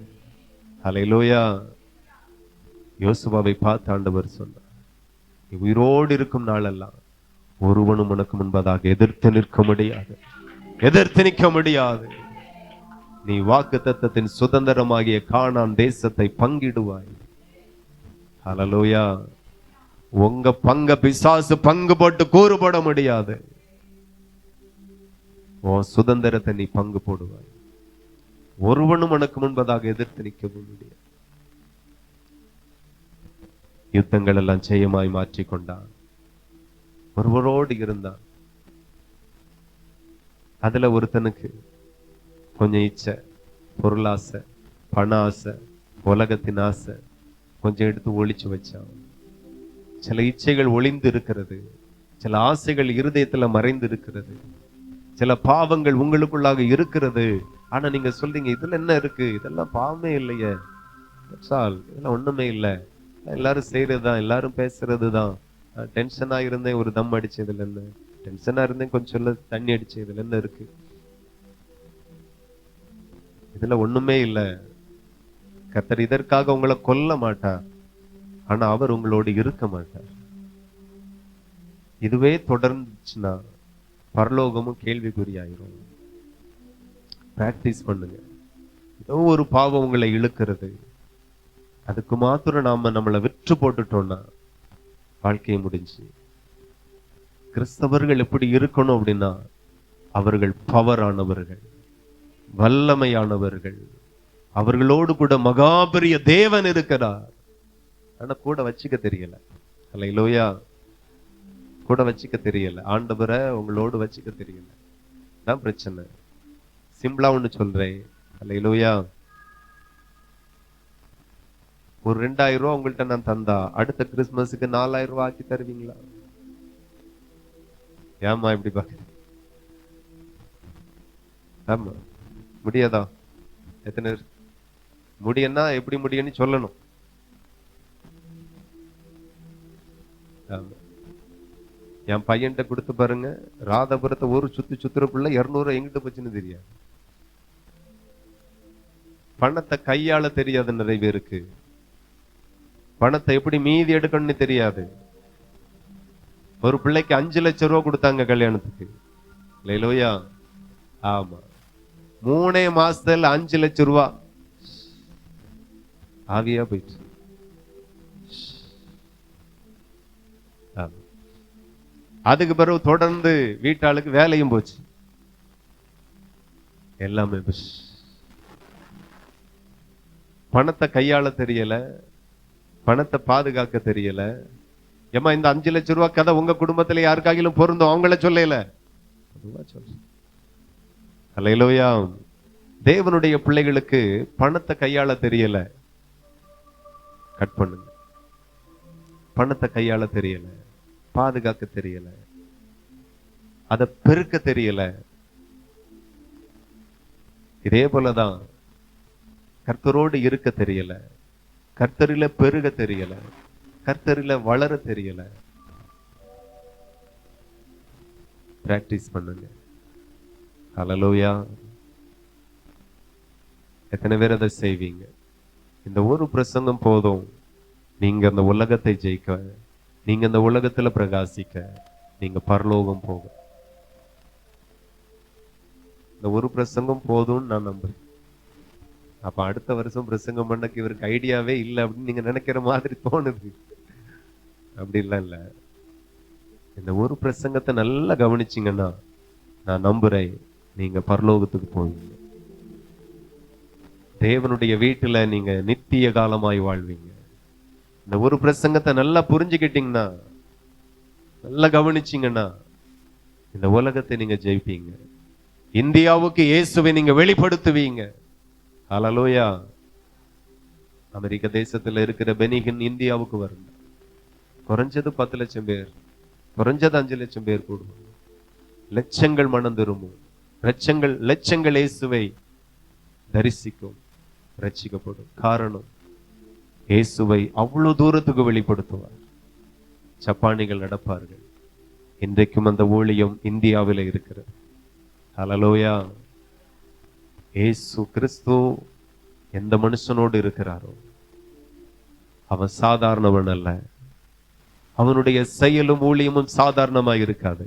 ஹல்லேலூயா! யோசுவாவை பார்த்து ஆண்டவர் சொன்னார், நீ உயிரோடு இருக்கும் நாளெல்லாம் ஒருவனும் உனக்கு முன்பதாக எதிர்த்து நிற்க முடியாது, எதிர்த்து நிற்க முடியாது. நீ வாக்குத்தத்தத்தின் சுதந்திரமாகிய கானான் தேசத்தை பங்கிடுவாய். ஹல்லேலூயா! உங்க பங்க பிசாசு பங்கு போட்டு கூறு போட முடியாது. உன் சுதந்திரத்தை நீ பங்கு போடுவாய். ஒருவனும் உனக்கு முன்பதாக எதிர்த்து நிற்கவும் முடியாது. யுத்தங்கள் எல்லாம் ஜெயமாய் மாற்றிக்கொண்டான். ஒருவரோடு இருந்தான். அதுல ஒருத்தனுக்கு கொஞ்சம் இச்சை, பொருளாசை, பண ஆசை, உலகத்தின் ஆசை கொஞ்சம் எடுத்து ஒளிச்சு வச்சான். சில இச்சைகள் ஒளிந்து இருக்கிறது. சில ஆசைகள் இருதயத்துல மறைந்து இருக்கிறது. சில பாவங்கள் உங்களுக்குள்ளாக இருக்கிறது. ஆனா நீங்க சொல்றீங்க, இதுல என்ன இருக்கு? இதெல்லாம் பாவமே இல்லையே, இதெல்லாம் ஒண்ணுமே இல்லை, எல்லாரும் செய்யறதுதான், எல்லாரும் பேசுறதுதான். டென்ஷனா இருந்தேன், ஒரு தம் அடிச்சதுல என்ன? டென்ஷனா இருந்தேன், கொஞ்சம் சொல்ல தண்ணி அடிச்சதுல என்ன இருக்கு? இதுல ஒண்ணுமே இல்லை. கர்த்தர் இதற்காக உங்களை கொல்ல மாட்டார், ஆனா அவர் உங்களோடு இருக்க மாட்டார். இதுவே தொடர்ந்துச்சுன்னா பரலோகமும் கேள்விக்குறியாயிரும். பிராக்டிஸ் பண்ணுங்க. ஏதோ ஒரு பாவம் உங்களை இழுக்கிறது, அதுக்கு மாத்திரம் நாம நம்மளை விற்று போட்டுட்டோம்னா வாழ்க்கையை முடிஞ்சு. கிறிஸ்தவர்கள் எப்படி இருக்கணும் அப்படின்னா, அவர்கள் பவர் ஆனவர்கள், வல்லமையானவர்கள். அவர்களோடு கூட மகாபெரிய தேவன் இருக்கிறார். ஆனா கூட வச்சுக்க தெரியல. ஹல்லேலூயா! கூட வச்சுக்க தெரியல. ஆண்டவரை உங்களோடு வச்சுக்க தெரியல. தான் பிரச்சனை. சிம்பிளா ஒண்ணு சொல்றேன். ஹல்லேலூயா! ஒரு 2000 ரூபாய் உங்கள்கிட்ட நான் தந்தா அடுத்த கிறிஸ்துமஸுக்கு 4000 ரூபாய் ஆக்கி தருவீங்களா? ஏமா இப்படி பாக்குறீங்க? ஆமா, முடியாதா? எத்தனை முடியன்னா எப்படி முடியும்னு சொல்லணும். என் பையன்கிட்ட கொடுத்து பாருங்க, ராதாபுரத்தை ஒரு சுத்துறக்குள்ள 200 எங்கிட்ட போச்சுன்னு தெரியாது. பணத்தை கையாள தெரியாது நிறைய பேருக்கு. பணத்தை எப்படி மீதி எடுக்கணும்னு தெரியாது. ஒரு பிள்ளைக்கு 5 லட்சம் ரூபாய் கொடுத்தாங்க கல்யாணத்துக்கு. ஹல்லேலூயா! ஆமா, 3 மாசத்துல 5 லட்சம் ரூபாய் ஆவியா போயிடுச்சு. ஆமா. அதுக்கு பிறகு தொடர்ந்து வீட்டாளுக்கு வேலையும் போச்சு, எல்லாமே போச்சு. பணத்தை கையாள தெரியல, பணத்தை பாதுகாக்க தெரியல. ஏமா இந்த 5 லட்சம் ரூபாய் கதை உங்க குடும்பத்துல யாருக்காகிலும் பொருந்தும்? அவங்கள சொல்லல. அல்லேலூயா. தேவனுடைய பிள்ளைகளுக்கு பணத்தை கையாள தெரியல, கட் பண்ணுங்க. பணத்தை கையாள தெரியல, பாதுகாக்க தெரியல, அதை பெருக்க தெரியல. இதே போலதான் கர்த்தரோடு இருக்க தெரியல, கர்த்தரில பெருக தெரியல, கர்த்தரில வளர தெரியல. பிராக்டிஸ் பண்ணுங்க. ஹல்லேலூயா. எத்தனை பேர் அதை செய்வீங்க? இந்த ஒரு பிரசங்கம் போதும் நீங்க அந்த உலகத்தை ஜெயிக்க, நீங்க அந்த உலகத்துல பிரகாசிக்க, நீங்க பரலோகம் போக. இந்த ஒரு பிரசங்கம் போதும்னு நான் நம்புறேன். அப்ப அடுத்த வருஷம் பிரசங்கம் பண்ணக்கு இவருக்கு ஐடியாவே இல்லை அப்படின்னு நீங்க நினைக்கிற மாதிரி தோணுது. அப்படி இல்ல. இந்த ஒரு பிரசங்கத்தை நல்லா கவனிச்சீங்கன்னா நான் நம்புறேன் நீங்க பரலோகத்துக்கு போவீங்க. தேவனுடைய வீட்டுல நீங்க நித்திய காலமாய் வாழ்வீங்க. இந்த ஒரு பிரசங்கத்தை நல்லா புரிஞ்சுக்கிட்டீங்கன்னா, நல்லா கவனிச்சீங்கன்னா, இந்த உலகத்தை நீங்க ஜெயிப்பீங்க. இந்தியாவுக்கு இயேசுவை நீங்க வெளிப்படுத்துவீங்க. ஹல்லேலூயா. அமெரிக்க தேசத்துல இருக்கிற பெனிகின் இந்தியாவுக்கு வரும். குறைஞ்சது 10 லட்சம் பேர், குறைஞ்சது 5 லட்சம் பேர் கூடுவாங்க. லட்சங்கள் மனம் திரும்பும், லட்சங்கள் இயேசுவை தரிசிக்கும், ரட்சிக்கப்படும். காரணம், இயேசுவை அவ்வளவு தூரத்துக்கு வெளிப்படுத்துவார். ஜப்பானிகள் நடப்பார்கள். இன்றைக்கும் அந்த ஊழியம் இந்தியாவில் இருக்கிறது. ஹல்லேலூயா. இயேசு கிறிஸ்து எந்த மனுஷனோடு இருக்கிறாரோ அவன் சாதாரணவன் அல்ல. அவனுடைய செயலும் ஊழியமும் சாதாரணமாய் இருக்காது.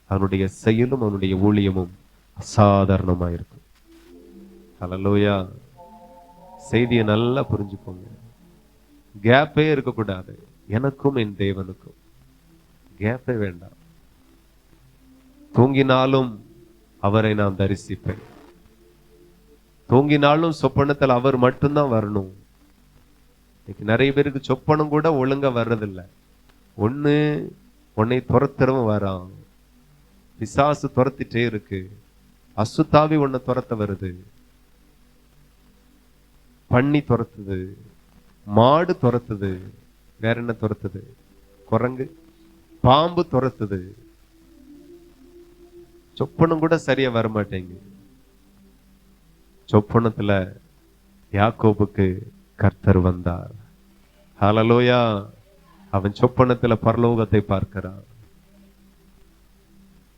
அவனுடைய செயலும் அவனுடைய ஊழியமும் அசாதாரணமாய் இருக்கும். ஹல்லேலூயா. செய்தியை நல்லா புரிஞ்சுக்கோங்க. கேப்பே இருக்கக்கூடாது. எனக்கும் என் தேவனுக்கும் கேப்பே வேண்டாம். தூங்கினாலும் அவரை நான் தரிசிப்பேன். தூங்கினாலும் சொப்பனத்தில் அவர் மட்டும்தான் வரணும். நிறைய பேருக்கு சொப்பனம் கூட ஒழுங்கா வர்றதில்லை. உன்னை துரத்துறவன் வரான், பிசாசு துரத்திட்டே இருக்கு, அசுத்தாவி உன்னை துரத்த வருது, பன்னி துரத்துது, மாடு துரத்துது, வேற என்ன துரத்துது, குரங்கு, பாம்பு துரத்துது. சொப்பனம் கூட சரியா வரமாட்டேங்க. சொப்பனத்துல யாக்கோபுக்கு கர்த்தர் வந்தார். ஹல்லேலூயா. அவன் சொப்பனத்துல பரலோகத்தை பார்க்கிறான்.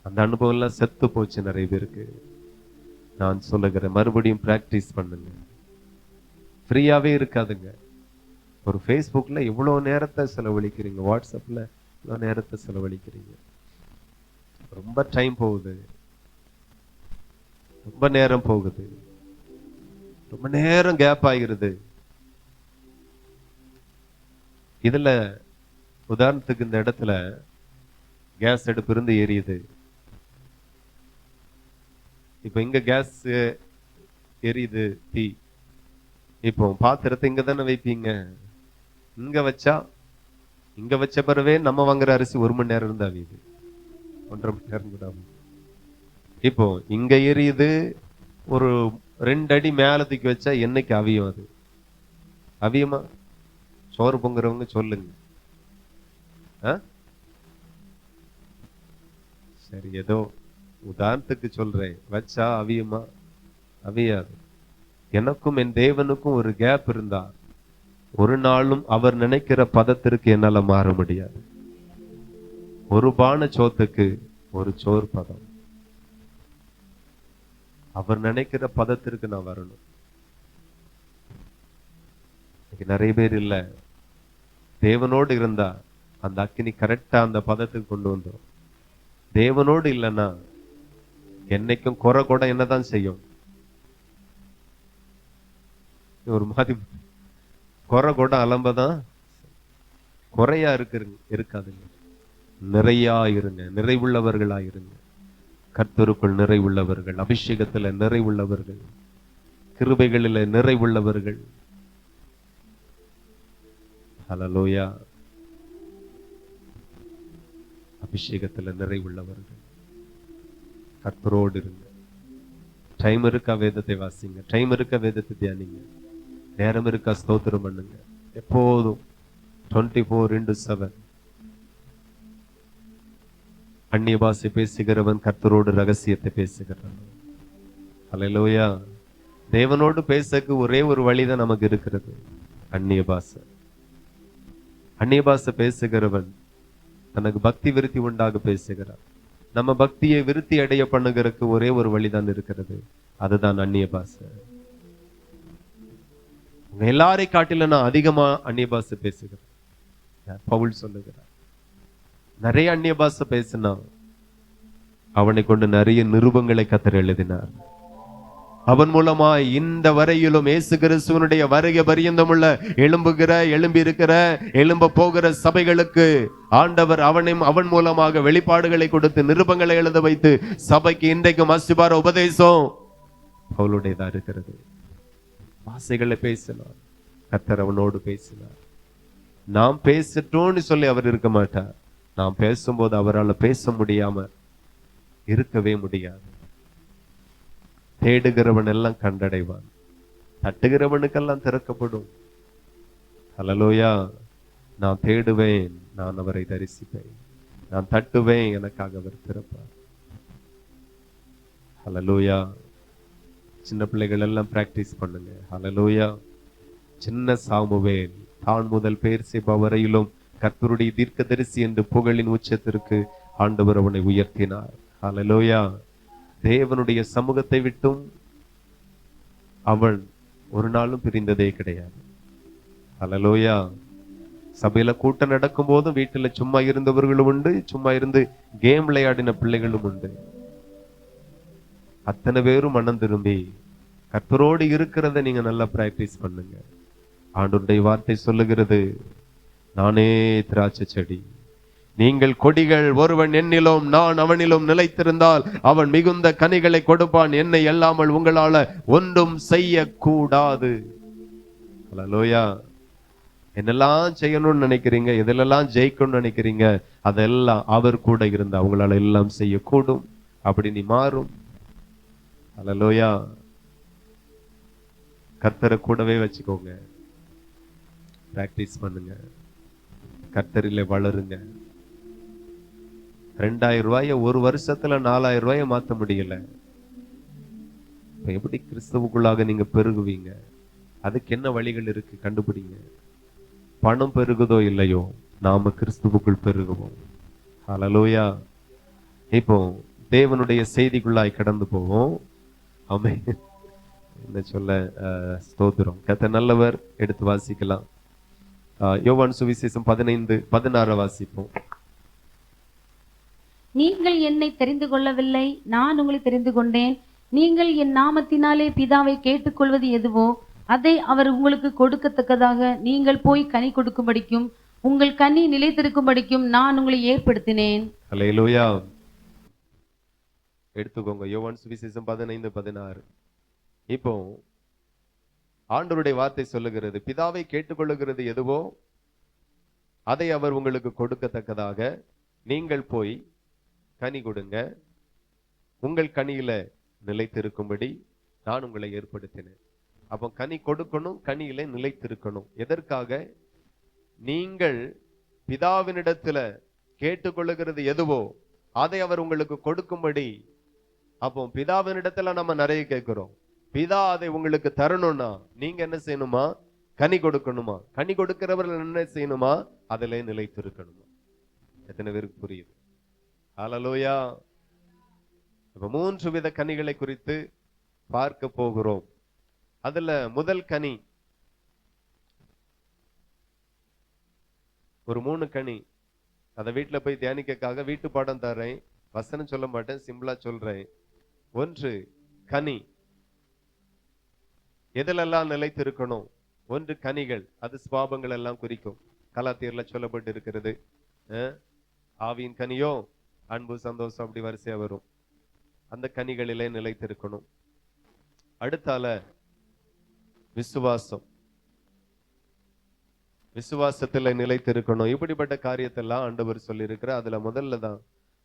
அந்த அனுபவம் எல்லாம் செத்து போச்சு நிறைய பேருக்கு. நான் சொல்லுகிறேன், மறுபடியும் பிராக்டிஸ் பண்ணுங்க. ஃப்ரீயாவே இருக்காதுங்க. ஒரு ஃபேஸ்புக்ல இவ்வளவு நேரத்தை செலவழிக்கிறீங்க, வாட்ஸ்அப்ல இவ்வளவு நேரத்தை செலவழிக்கிறீங்க. ரொம்ப டைம் போகுது, ரொம்ப நேரம் போகுது, ரொம்ப நேரம் கேப் ஆகிருது. இதுல உதாரணத்துக்கு இந்த இடத்துல கேஸ் அடுப்பு இருந்து எரியுது. இப்ப இங்க கேஸ் எரியுது, தீ. இப்போ பாத்திரத்தை இங்க தானே வைப்பீங்க. இங்க வச்ச பிறவே நம்ம வாங்குற அரிசி 1 மணி நேரம் இருந்தா அவியுது, 1.5 மணி நேரம் கூட. இப்போ இங்க எரியுது, ஒரு 2 அடி மேல தூக்கி வச்சா என்னைக்கு அவியும்? அது அவியமா? சோறு பொங்குறவங்க சொல்லுங்க. சரி, ஏதோ உதாரணத்துக்கு சொல்றேன். வச்சா அவியுமா? அவியாது. எனக்கும் என் தேவனுக்கும் ஒரு கேப் இருந்தா ஒரு நாளும் அவர் நினைக்கிற பதத்திற்கு என்னால மாற முடியாது. ஒரு பான சோத்துக்கு ஒரு சோறு பதம். அவர் நினைக்கிற பதத்திற்கு நான் வரணும். நிறைய பேர் இல்ல, தேவனோடு இருந்தா அந்த அக்கினி கரெக்டா அந்த பதத்துக்கு கொண்டு வந்துடும். தேவனோடு இல்லைன்னா என்னைக்கும் குறை கூட என்னதான் செய்யும்? ஒரு மாதிரி குறை கூட அலம்பதான். குறையா இருக்காதுங்க. நிறையா இருங்க, நிறைவுள்ளவர்களா இருங்க. கர்த்தருக்குள் நிறைவுள்ளவர்கள், அபிஷேகத்துல நிறைவுள்ளவர்கள், கிருபைகளில நிறைவுள்ளவர்கள். ஹல்லேலூயா. அபிஷேகத்துல நிறைவுள்ளவர்கள். கர்த்தரோடு இருங்க. டைம் இருக்கா வேதத்தை வாசிங்க, டைம் இருக்க வேதத்தை தியானிங்க, நேரம் இருக்கா ஸ்தோத்திரம் பண்ணுங்க. எப்போதும் 24/7 அந்நிய பாஷை பேசுகிறவன் கர்த்தரோடு ரகசியத்தை பேசுகிறான். ஹல்லேலூயா. தேவனோடு பேசக்கு ஒரே ஒரு வழிதான் நமக்கு இருக்கிறது, அந்நிய பாஷை. அந்நிய பாஷை பேசுகிறவன் தனக்கு பக்தி விருத்தி உண்டாக பேசுகிறான். நம்ம பக்தியை விருத்தி அடைய பண்ணுகிறதுக்கு ஒரே ஒரு வழிதான் இருக்கிறது, அதுதான் அந்நிய பாஷை. எல்லாரை காட்டில நான் அதிகமா அந்நிய பாஷை பேசுகிறேன். பவுல் சொல்லுகிறார், நிறைய அந்நிய பாஷை பேசினா அவனை கொண்டு நிறைய நிருபங்களை கர்த்தர் எழுதினார். அவன் மூலமா இந்த வரையிலும் இயேசு கிறிஸ்துவனுடைய வருகை பரியந்தமுள்ள எழும்பி இருக்கிற எழும்ப போகிற சபைகளுக்கு ஆண்டவர் அவன் மூலமாக வெளிப்பாடுகளை கொடுத்து நிருபங்களை எழுத வைத்து சபைக்கு இன்றைக்கும் அஸ்திபார உபதேசம் அவளுடையதா இருக்கிறது. வாசைகளை பேசினார், கர்த்தர் அவனோடு பேசினார். நாம் பேசட்டோன்னு சொல்லி அவர் இருக்க மாட்டார். நாம் பேசும்போது அவரால் பேச முடியாம இருக்கவே முடியாது. தேடுகிறவன் எல்லாம் கண்டடைவான், தட்டுகிறவனுக்கெல்லாம் திறக்கப்படும். ஹல்லேலூயா. நான் தேடுவேன், நான் அவரை தரிசிப்பேன். நான் தட்டுவேன், எனக்காக அவர் திறப்பார். ஹல்லேலூயா. சின்ன பிள்ளைகள் எல்லாம் பிராக்டிஸ் பண்ணுங்க. ஹல்லேலூயா. சின்ன சாமுவேல் தான் முதல் பெயர்சேபா வரையிலும் கர்த்தருடைய தீர்க்கதரிசி என்று புகழின் உச்சத்திற்கு ஆண்டவர் அவனை உயர்த்தினார். ஹல்லேலூயா. தேவனுடைய சமூகத்தை விட்டும் அவன் ஒரு நாளும் பிரிந்ததே கிடையாது. ஹல்லேலூயா. சபையில கூட்டம் நடக்கும் போதும் வீட்டுல சும்மா இருந்தவர்களும் உண்டு, சும்மா இருந்து கேம் விளையாடின பிள்ளைகளும் உண்டு. அத்தனை பேரும் மனம் திரும்பி கர்த்தரோடு இருக்கிறத நீங்க நல்லா பிராக்டிஸ் பண்ணுங்க. ஆண்டவருடைய வார்த்தை சொல்லுகிறது, நானே திராட்சை செடி, நீங்கள் கொடிகள். ஒருவன் என்னிலும் நான் அவனிலும் நிலைத்திருந்தால் அவன் மிகுந்த கனிகளை கொடுப்பான். என்னை அல்லாமல் உங்களால ஒன்றும் செய்ய கூடாது. ஹல்லேலூயா. என்னெல்லாம் செய்யணும்னு நினைக்கிறீங்க, எதெல்லாம் ஜெயிக்கணும்னு நினைக்கிறீங்க, அதெல்லாம் அவர் கூட இருந்தா அவங்களால எல்லாம் செய்யக்கூடும். அப்படி நீ மாறும். ஹல்லேலூயா. கர்த்தரை கூடவே வச்சுக்கோங்க, பிராக்டிஸ் பண்ணுங்க, கர்த்தரிலே வளருங்க. 2000 ரூபாய ஒரு வருஷத்துல 4000 ரூபாய மாத்த முடியல. எப்படி கிறிஸ்துவுக்குள்ளாக நீங்க பெருகுவீங்க? அதுக்கு என்ன வழிகள் இருக்கு, கண்டுபிடிங்க. பணம் பெருகுதோ இல்லையோ, நாம கிறிஸ்துவுக்குள் பெருகுவோம். ஹல்லேலூயா. இப்போ தேவனுடைய செய்திக்குள்ளாய் கடந்து போவோம். ஆமென். என்ன சொல்ல, ஸ்தோத்திரம். கர்த்தர் நல்லவர். எடுத்து வாசிக்கலாம். யோவான் சுவிசேஷம் 15:16 வாசிப்போம். நீங்கள் என்னை தெரிந்து கொள்ளவில்லை, நான் உங்களை தெரிந்து கொண்டேன். நீங்கள் என் நாமத்தினாலே பிதாவை கேட்டுக்கொள்வது எதுவோ அதை அவர் உங்களுக்கு கொடுக்கத்தக்கதாக நீங்கள் போய் கனி கொடுக்கும்படிக்கும் உங்கள் கனி நிலைத்திருக்கும்படிக்கும் நான் உங்களை ஏற்படுத்தினேன். ஹல்லேலூயா. எடுத்துக்கோங்க யோவான் சுவிசேஷம் 15:16. இப்போ ஆண்டவருடைய வார்த்தை சொல்லுகிறது, பிதாவை கேட்டுக்கொள்ளுகிறது எதுவோ அதை அவர் உங்களுக்கு கொடுக்கத்தக்கதாக நீங்கள் போய் கனி கொடுங்க, உங்கள் கனியில நிலைத்திருக்கும்படி நான் உங்களை ஏற்படுத்தினேன். அப்போ கனி கொடுக்கணும், கனியில நிலைத்திருக்கணும். எதற்காக? நீங்கள் பிதாவினிடத்துல கேட்டுக்கொள்ளுகிறது எதுவோ அதை அவர் உங்களுக்கு கொடுக்கும்படி. அப்போ பிதாவினிடத்துல நம்ம நிறைய கேட்கிறோம், பிதா அதை உங்களுக்கு தரணும்னா நீங்க என்ன செய்யணுமா? கனி கொடுக்கணுமா? கனி கொடுக்கிறவர்கள் என்ன செய்யணுமா? அதிலே நிலைத்திருக்கணுமா? எத்தனை பேருக்கு புரியுது? ஹல்லேலூயா. இப்ப 3 வித கனிகளை குறித்து பார்க்க போகிறோம். அதுல முதல் கனி, ஒரு 3 கனி. அதை வீட்டுல போய் தியானிக்காக வீட்டு பாடம் தர்றேன், வசனம் சொல்ல மாட்டேன், சிம்பிளா சொல்றேன். ஒன்று கனி. எதிலெல்லாம் நிலைத்திருக்கணும்? ஒன்று கனிகள், அது சுபாவங்கள் எல்லாம் குறிக்கும். கலாத்தியர்ல சொல்லப்பட்டு இருக்கிறது. ஆவியின் கனியோ அன்பு, சந்தோஷம், அப்படி வரிசையா வரும். அந்த கனிகளிலே நிலைத்திருக்கணும். அடுத்தால விசுவாசம், விசுவாசத்துல நிலைத்திருக்கணும். இப்படிப்பட்ட காரியத்தெல்லாம் ஆண்டவர் சொல்லி இருக்கிற. அதுல முதல்ல தான்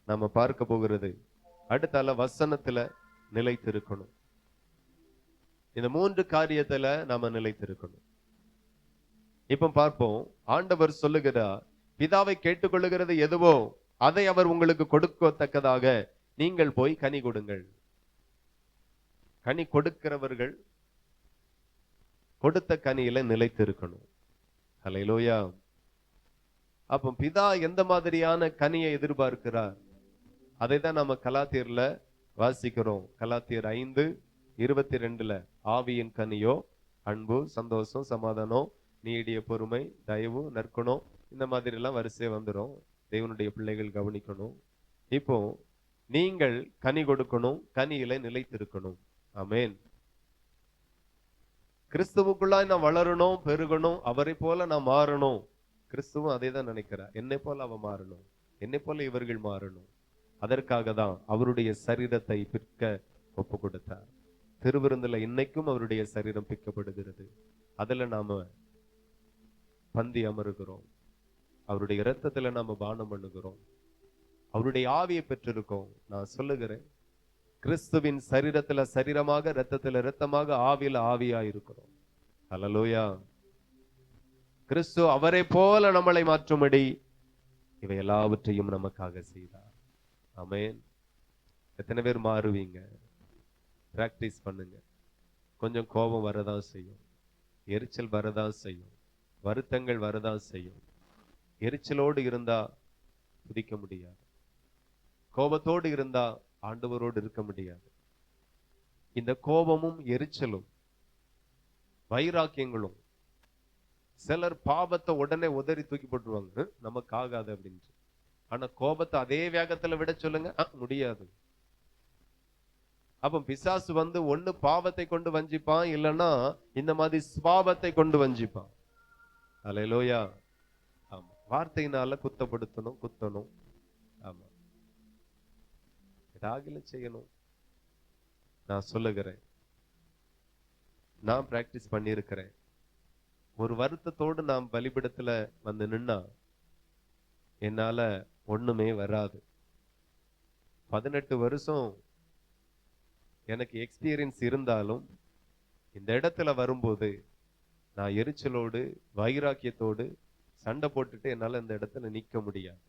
நாம பார்க்க போகிறது. அடுத்தால வசனத்துல நிலைத்திருக்கணும். இந்த 3 காரியத்துல நாம நிலைத்திருக்கணும். இப்ப பார்ப்போம். ஆண்டவர் சொல்லுகிறார், பிதாவை கேட்டுக்கொள்ளுகிறது எதுவோ அதை அவர் உங்களுக்கு கொடுக்கத்தக்கதாக நீங்கள் போய் கனி கொடுங்கள். கனி கொடுக்கிறவர்கள் கொடுத்த கனியில நிலைத்திருக்கணும். ஹல்லேலூயா. அப்ப பிதா எந்த மாதிரியான கனியை எதிர்பார்க்கிறார்? அதை தான் நம்ம கலாத்தியர்ல வாசிக்கிறோம். கலாத்தியர் 5:22 ஆவியின் கனியோ அன்பு, சந்தோஷம், சமாதானம், நீடிய பொறுமை, தயவு, நற்குணம், இந்த மாதிரி எல்லாம் வரிசை வந்துடும். தேவனுடைய பிள்ளைகள் கவனிக்கணும். இப்போ நீங்கள் கனி கொடுக்கணும், கனியில நிலைத்திருக்கணும். ஆமென். கிறிஸ்துவுக்குள்ளாய் நான் வளரணும், பெருகணும், அவரை போல நான் மாறணும். கிறிஸ்துவும் அதே தான் நினைக்கிறார். என்னை போல அவ மாறணும், என்னை போல இவர்கள் மாறணும். அதற்காக தான் அவருடைய சரீரத்தை பிற்க ஒப்பு கொடுத்தார். திருவிருந்துல இன்னைக்கும் அவருடைய சரீரம் பிற்கப்படுகிறது. அதுல நாம பந்தி அமருகிறோம். அவருடைய இரத்தத்துல நாம பானம் பண்ணுகிறோம். அவருடைய ஆவியை பெற்றிருக்கோம். நான் சொல்லுகிறேன், கிறிஸ்துவின் சரீரத்துல சரீரமாக, இரத்தத்துல இரத்தமாக, ஆவியில ஆவியா இருக்கிறோம். ஹல்லேலூயா. கிறிஸ்து அவரை போல நம்மளை மாற்றும்படி இவை எல்லாவற்றையும் நமக்காக செய்தார். ஆமென். எத்தனை பேர் மாறுவீங்க? பிராக்டிஸ் பண்ணுங்க. கொஞ்சம் கோபம் வரதான் செய்யும், எரிச்சல் வரதான் செய்யும், வருத்தங்கள் வரதான் செய்யும். எரிச்சலோடு இருந்தா துதிக்க முடியாது. கோபத்தோடு இருந்தா ஆண்டவரோடு இருக்க முடியாது. இந்த கோபமும் எரிச்சலும் வைராக்கியங்களும், சிலர் பாவத்தை உடனே உதறி தூக்கி போட்டுருவாங்க, நமக்கு ஆகாது அப்படின்னு. ஆனா கோபத்தை அதே வேகத்துல விட சொல்லுங்க, முடியாது. அப்ப பிசாசு வந்து ஒண்ணு பாவத்தை கொண்டு வஞ்சிப்பான், இல்லைன்னா இந்த மாதிரி சுபாவத்தை கொண்டு வஞ்சிப்பான். அல்லேலூயா. ஆமா, வார்த்தையினால குத்தப்படுத்தணும், குத்தணும். ஆமா, ஏதாவது செய்யணும். நான் சொல்லுகிறேன், நான் பிராக்டிஸ் பண்ணியிருக்கிறேன். ஒரு வருத்தத்தோடு நாம் பலிபீடத்துல வந்து நின்னா என்னால ஒண்ணுமே வராது. 18 வருஷம் எனக்கு எக்ஸ்பீரியன்ஸ் இருந்தாலும் இந்த இடத்துல வரும்போது நான் எரிச்சலோடு, வைராக்கியத்தோடு சண்டை போட்டுட்டு என்னால இந்த இடத்துல நிக்க முடியாது.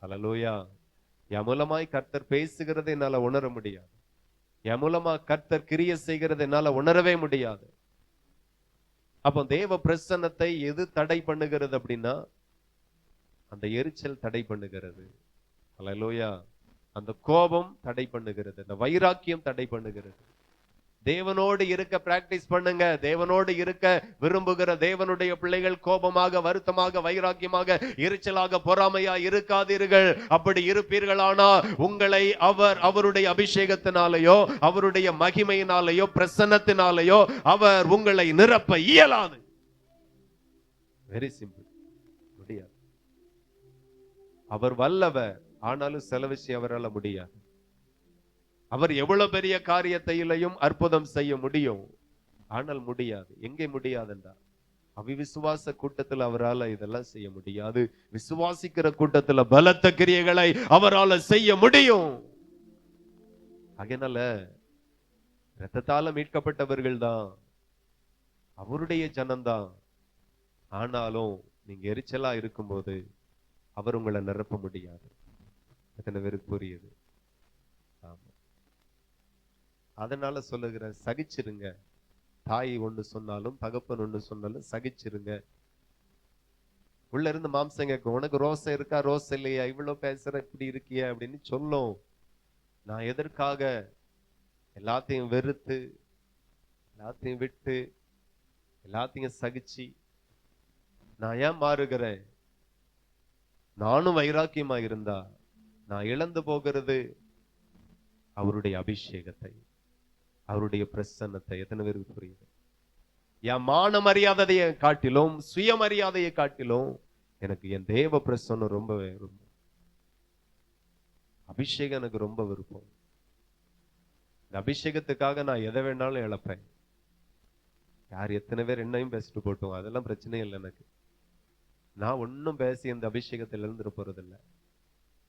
ஹல்லேலூயா. என் மூலமாய் கர்த்தர் பேசுகிறதை என்னால உணர முடியாது. என் மூலமா கர்த்தர் கிரியை செய்கிறதை என்னால உணரவே முடியாது. அப்போ தேவ பிரசன்னத்தை எது தடை பண்ணுகிறது அப்படின்னா, அந்த எரிச்சல் தடை பண்ணுகிறது. ஹல்லேலூயா. அந்த கோபம் தடை பண்ணுகிறது, அந்த வைராக்கியம் தடை பண்ணுகிறது. தேவனோடு இருக்க பிராக்டிஸ் பண்ணுங்க. தேவனோடு இருக்க விரும்புகிற தேவனுடைய பிள்ளைகள் கோபமாக, வருத்தமாக, வைராக்கியமாக, எரிச்சலாக, பொறாமையா இருக்காதீர்கள். அப்படி இருப்பீர்களானா உங்களை அவர் அவருடைய அபிஷேகத்தினாலேயோ, அவருடைய மகிமையினாலேயோ, பிரசன்னத்தினாலேயோ அவர் உங்களை நிரப்ப இயலாது. Very simple. முடியாது. அவர் வல்லவர், ஆனாலும் சில விஷயம் அவரால் முடியாது. அவர் எவ்வளவு பெரிய காரியத்தையும் அற்புதம் செய்ய முடியும், ஆனால் முடியாது. எங்கே முடியாதுண்டா, அவிசுவாச கூட்டத்தில் அவரால் இதெல்லாம் செய்ய முடியாது. விசுவாசிக்கிற கூட்டத்துல பலத்த கிரியைகளை அவரால் செய்ய முடியும். அதனால இரத்தத்தால மீட்கப்பட்டவர்கள் தான், அவருடைய ஜனம்தான். ஆனாலும் நீங்க எரிச்சலா இருக்கும்போது அவர் உங்களை நிரப்ப முடியாது. எத்தனை பேருக்கு புரியுது? ஆமா. அதனால சொல்லுகிற, சகிச்சிருங்க. தாய் ஒண்ணு சொன்னாலும், தகப்பன் ஒண்ணு சொன்னாலும் சகிச்சிருங்க. உள்ள இருந்து மாம்சம் கேட்கும், உனக்கு ரோசை இருக்கா, ரோசை இல்லையா, இவ்வளவு பேசுற, இப்படி இருக்கிய அப்படின்னு சொல்லும். நான் எதற்காக எல்லாத்தையும் வெறுத்து, எல்லாத்தையும் விட்டு, எல்லாத்தையும் சகிச்சு நான் ஏன் மாறுகிறேன்? நானும் வைராக்கியமா இருந்தா நான் இழந்து போகிறது அவருடைய அபிஷேகத்தை, அவருடைய பிரசன்னத்தை. எத்தனை பேருக்கு புரியுது? என் மான மரியாதையை காட்டிலும், சுயமரியாதையை காட்டிலும் எனக்கு என் தேவ பிரசன்னம் ரொம்ப விருப்பம். அபிஷேகம் எனக்கு ரொம்ப விருப்பம். இந்த அபிஷேகத்துக்காக நான் எதை வேணாலும் இழப்பேன். யார் எத்தனை பேர் என்னையும் பேசிட்டு போட்டோம், அதெல்லாம் பிரச்சனையே இல்லை எனக்கு. நான் ஒன்னும் பேசி இந்த அபிஷேகத்தில் இருந்துட்டு போறதில்ல.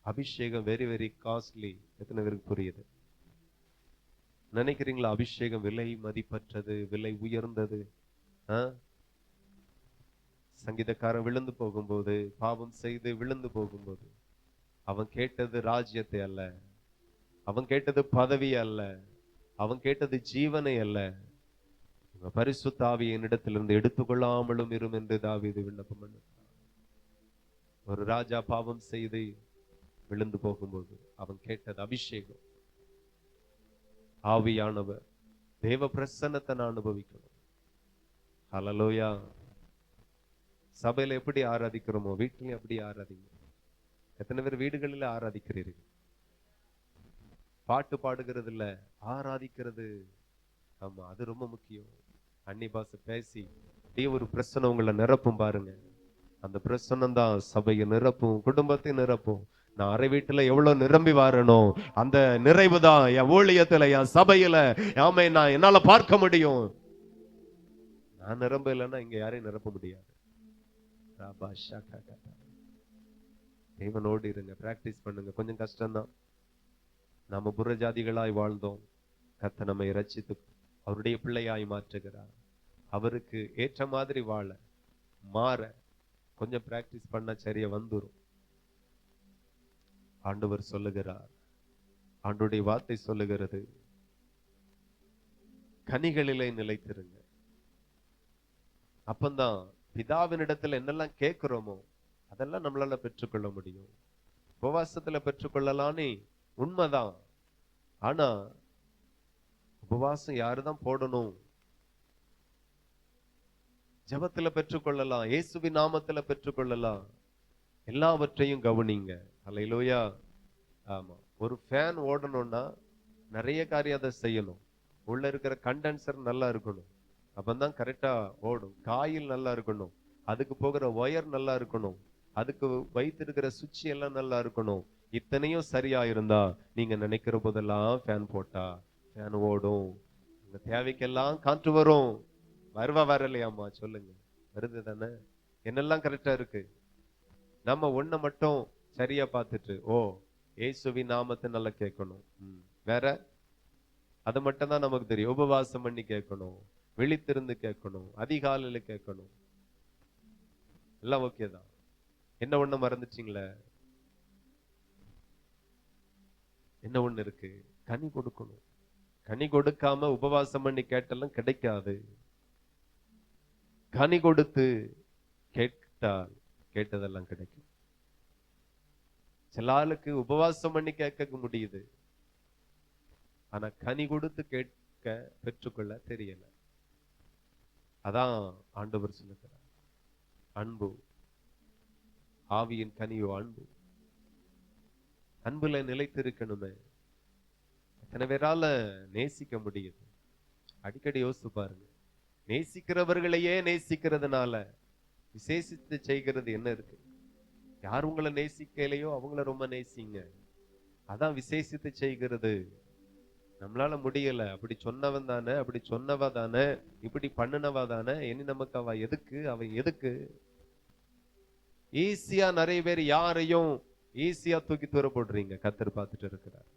அபிஷேகம் வெரி வெரி காஸ்ட்லி. எத்தனை பேருக்கு புரியுது? நினைக்கிறீங்களா அபிஷேகம் விலை மதிப்பற்றது, விலை உயர்ந்தது? சங்கீதக்காரன் விழுந்து போகும்போது, பாவம் செய்து விழுந்து போகும்போது, அவன் கேட்டது ராஜ்யத்தை அல்ல, அவன் கேட்டது பதவி அல்ல, அவன் கேட்டது ஜீவனை அல்ல, பரிசுத்த ஆவியை என்னிடத்திலிருந்து எடுத்துக்கொள்ளாமலும் இரும் என்று தாவீது விண்ணப்பம் பண்ணார். ஒரு ராஜா பாவம் செய்து விழுந்து போகும்போது அவன் கேட்டது அபிஷேகம். ஆவியானவர், தேவ பிரசன்னத்தை நான் அனுபவிக்கணும். ஹல்லேலூயா. சபையில எப்படி ஆராதிக்கிறோமோ வீட்டிலையும் அப்படி ஆராதிங்க. எத்தனை பேர் வீடுகளில் ஆராதிக்கிறீர்கள்? பாட்டு பாடுகிறது இல்ல, ஆராதிக்கிறது. ஆமா, அது ரொம்ப முக்கியம். அன்னி பாஷை பேசி அப்படியே ஒரு பிரசன்னம் உங்களை நிரப்பும் பாருங்க. அந்த பிரசன்னம் தான் சபையை நிரப்பும், குடும்பத்தை நிரப்பும். நான் அறை வீட்டுல எவ்வளவு நிரம்பி வரணும், அந்த நிறைவு தான் என் ஊழியத்துல, என் சபையில ஆமை நான் என்னால பார்க்க முடியும். நான் நிரம்ப இல்லைன்னா இங்க யாரையும் நிரப்ப முடியாது. தேவனோடு இருங்க, பிராக்டிஸ் பண்ணுங்க. கொஞ்சம் கஷ்டம்தான். நாம புறஜாதிகளாய் வாழ்ந்தோம். கர்த்தர் நம்மை இரட்சித்து அவருடைய பிள்ளையாய் மாற்றுகிறார். அவருக்கு ஏற்ற மாதிரி வாழ மாற கொஞ்சம் பிராக்டிஸ் பண்ண சரியா வந்துரும். ஆண்டவர் சொல்லுகிறார், ஆண்டவருடைய வார்த்தை சொல்லுகிறது, கனிகளிலே நிலைத்திருங்க. அப்பந்தான் பிதாவினிடத்துல என்னெல்லாம் கேட்கிறோமோ அதெல்லாம் நம்மளால பெற்றுக்கொள்ள முடியும். உபவாசத்துல பெற்றுக்கொள்ளலானே உண்மைதான். ஆனா உபவாசம் யாருதான் போடணும்? ஜெபத்துல பெற்றுக்கொள்ளலாம், இயேசுவின் நாமத்துல பெற்றுக்கொள்ளலாம். எல்லாவற்றையும் கவனிங்க. அல்லேலூயா. ஆமா, ஒரு ஃபேன் ஓடணும்னா நிறைய காரியம் அதை செய்யணும். உள்ள இருக்கிற கண்டென்சர் நல்லா இருக்கணும், அப்பதான் கரெக்டா ஓடும். காயில் நல்லா இருக்கணும், அதுக்கு போகிற ஒயர் நல்லா இருக்கணும், அதுக்கு வைத்திருக்கிற சுவிட்ச் எல்லாம் நல்லா இருக்கணும். இத்தனையும் சரியா இருந்தா நீங்க நினைக்கிற போதெல்லாம் ஃபேன் போட்டா ஃபேன் ஓடும். உங்க தேவைக்கெல்லாம் காற்று வரும். வரலையாமா? சொல்லுங்க, வருது தானே? என்னெல்லாம் கரெக்டா இருக்கு. நம்ம ஒண்ண மட்டும் சரியா பார்த்துட்டு, ஓ இயேசுவின் நாமத்தை நல்லா கேட்கணும், வேற அது மட்டும் தான் நமக்கு தெரியும். உபவாசம் பண்ணி கேட்கணும், விழித்திருந்து கேட்கணும், அதிகாலையில கேட்கணும், எல்லாம் ஓகே தான். என்ன ஒண்ணு மறந்துட்டீங்களே? என்ன ஒண்ணு இருக்கு? கனி கொடுக்கணும். கனி கொடுக்காம உபவாசம் பண்ணி கேட்டாலும் கிடைக்காது. கனி கொடுத்து கேட்டால் கேட்டதெல்லாம் கிடைக்கும். சில ஆளுக்கு உபவாசம் பண்ணி கேட்க முடியுது, ஆனா கனி கொடுத்து கேட்க பெற்றுக்கொள்ள தெரியல. அதான் ஆண்டவர் சொல்லுகிறார், அன்பு, ஆவியின் கனியோ அன்பு. அன்புல நிலைத்திருக்கணுமே. எத்தனை பேரால நேசிக்க முடியுது? அடிக்கடி யோசித்து பாருங்க. நேசிக்கிறவர்களையே நேசிக்கிறதுனால விசேஷித்து செய்கிறது என்ன இருக்கு? யார் உங்களை நேசிக்கலையோ அவங்கள ரொம்ப நேசிங்க. அதான் விசேஷித்து செய்கிறது. நம்மளால முடியல, அப்படி சொன்னவன் தானே, அப்படி சொன்னவா தானே, இப்படி பண்ணுனவா தானே, இனி நமக்கு அவ எதுக்கு, அவன் எதுக்கு? ஈஸியா நிறைய பேர் யாரையும் ஈஸியா தூக்கி தூர போடுறீங்க. கர்த்தர் பார்த்துட்டு இருக்கிறார்.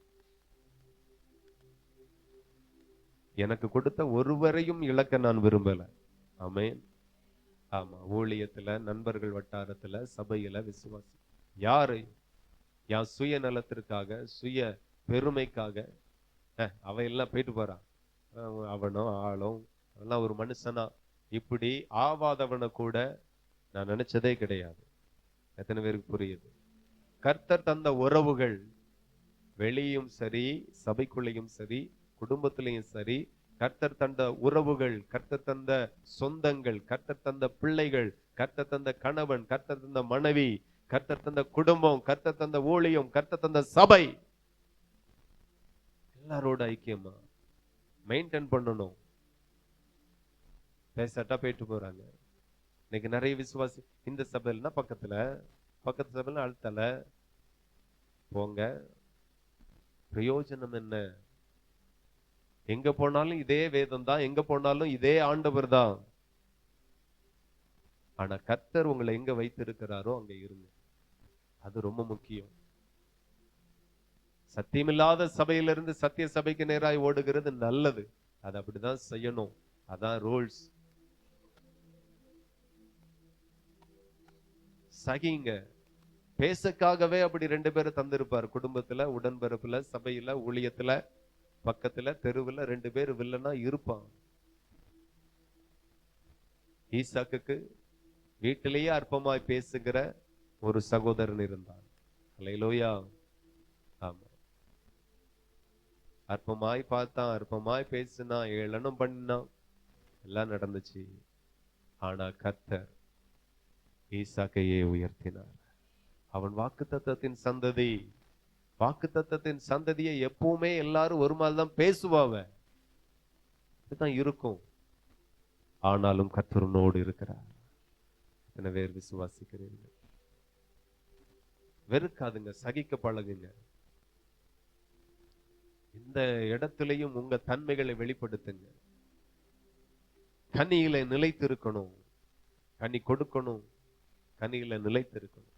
எனக்கு கொடுத்த ஒருவரையும் இழக்க நான் விரும்பல. ஆமென். ஆமா, ஊழியத்துல, நண்பர்கள் வட்டாரத்துல, சபையில, விசுவாசி யாரை என் சுய நலத்திற்காக, சுய பெருமைக்காக அவையெல்லாம் போயிட்டு போறான். அவனோ ஆளும் அதெல்லாம் ஒரு மனுஷனா, இப்படி ஆவாதவனை கூட நான் நினைச்சதே கிடையாது. எத்தனை பேருக்கு புரியுது? கர்த்தர் தந்த உறவுகள் வெளியும் சரி, சபைக்குள்ளேயும் சரி, குடும்பத்திலையும் சரி, கர்த்தர் தந்த உறவுகள், கர்த்தர் தந்த சொந்தங்கள், கர்த்தர் தந்த பிள்ளைகள், கர்த்தர் தந்த கணவன், கர்த்தர் தந்த மனைவி, கர்த்தர் தந்த குடும்பம், கர்த்தர் தந்த ஊழியம், கர்த்தர் தந்த சபை, எல்லாரோட ஐக்கியமா மெயின்டைன் பண்ணணும். பேசாட்டா போயிட்டு போறாங்க. இன்னைக்கு நிறைய விசுவாசி இந்த சபையில்னா பக்கத்து சபையில அழுத்தல போங்க, பிரயோஜனம் என்ன? எங்க போனாலும் இதே வேதம் தான், எங்க போனாலும் இதே ஆண்டவர் தான். ஆனா கர்த்தர் உங்களை எங்க வைத்திருக்கிறாரோ அங்க இருங்க. அது ரொம்ப முக்கியம். சத்தியமில்லாத சபையிலிருந்து சத்திய சபைக்கு நேராய் ஓடுகிறது நல்லது. அது அப்படிதான் செய்யணும். அதான் ரூல்ஸ். சகிங்க. பேசக்காகவே அப்படி 2 பேரை தந்திருப்பார். குடும்பத்துல, உடன்பிறப்புல, சபையில, ஊழியத்துல, பக்கத்துல, தெருவுல 2 பேர் வில்லனா இருப்பான். ஈசாக்குக்கு வீட்டிலேயே அற்பமாய் பேசுகிற ஒரு சகோதரன் இருந்தான். அல்லேலூயா. ஆமா, அற்பமாய் பார்த்தான், அற்பமாய் பேசினான், ஏளனம் பண்ணினான், எல்லாம் நடந்துச்சு. ஆனா கர்த்தர் ஈசாக்கையே உயர்த்தினார். அவன் வாக்குத்தத்தத்தின் சந்ததி. வாக்குத்தத்தத்தின் சந்ததியை எப்பவுமே எல்லாரும் ஒரு மாதிரி தான் பேசுவாங்க, இதுதான் இருக்கும். ஆனாலும் கர்த்தரோடு இருக்கிறார். எத்தனை பேர் விசுவாசிக்கிறீர்கள்? வெறுக்காதுங்க, சகிக்க பழகுங்க. இந்த இடத்திலையும் உங்க தன்மைகளை வெளிப்படுத்துங்க. கனியில நிலைத்து இருக்கணும், கனி கொடுக்கணும், கனியில நிலைத்து இருக்கணும்.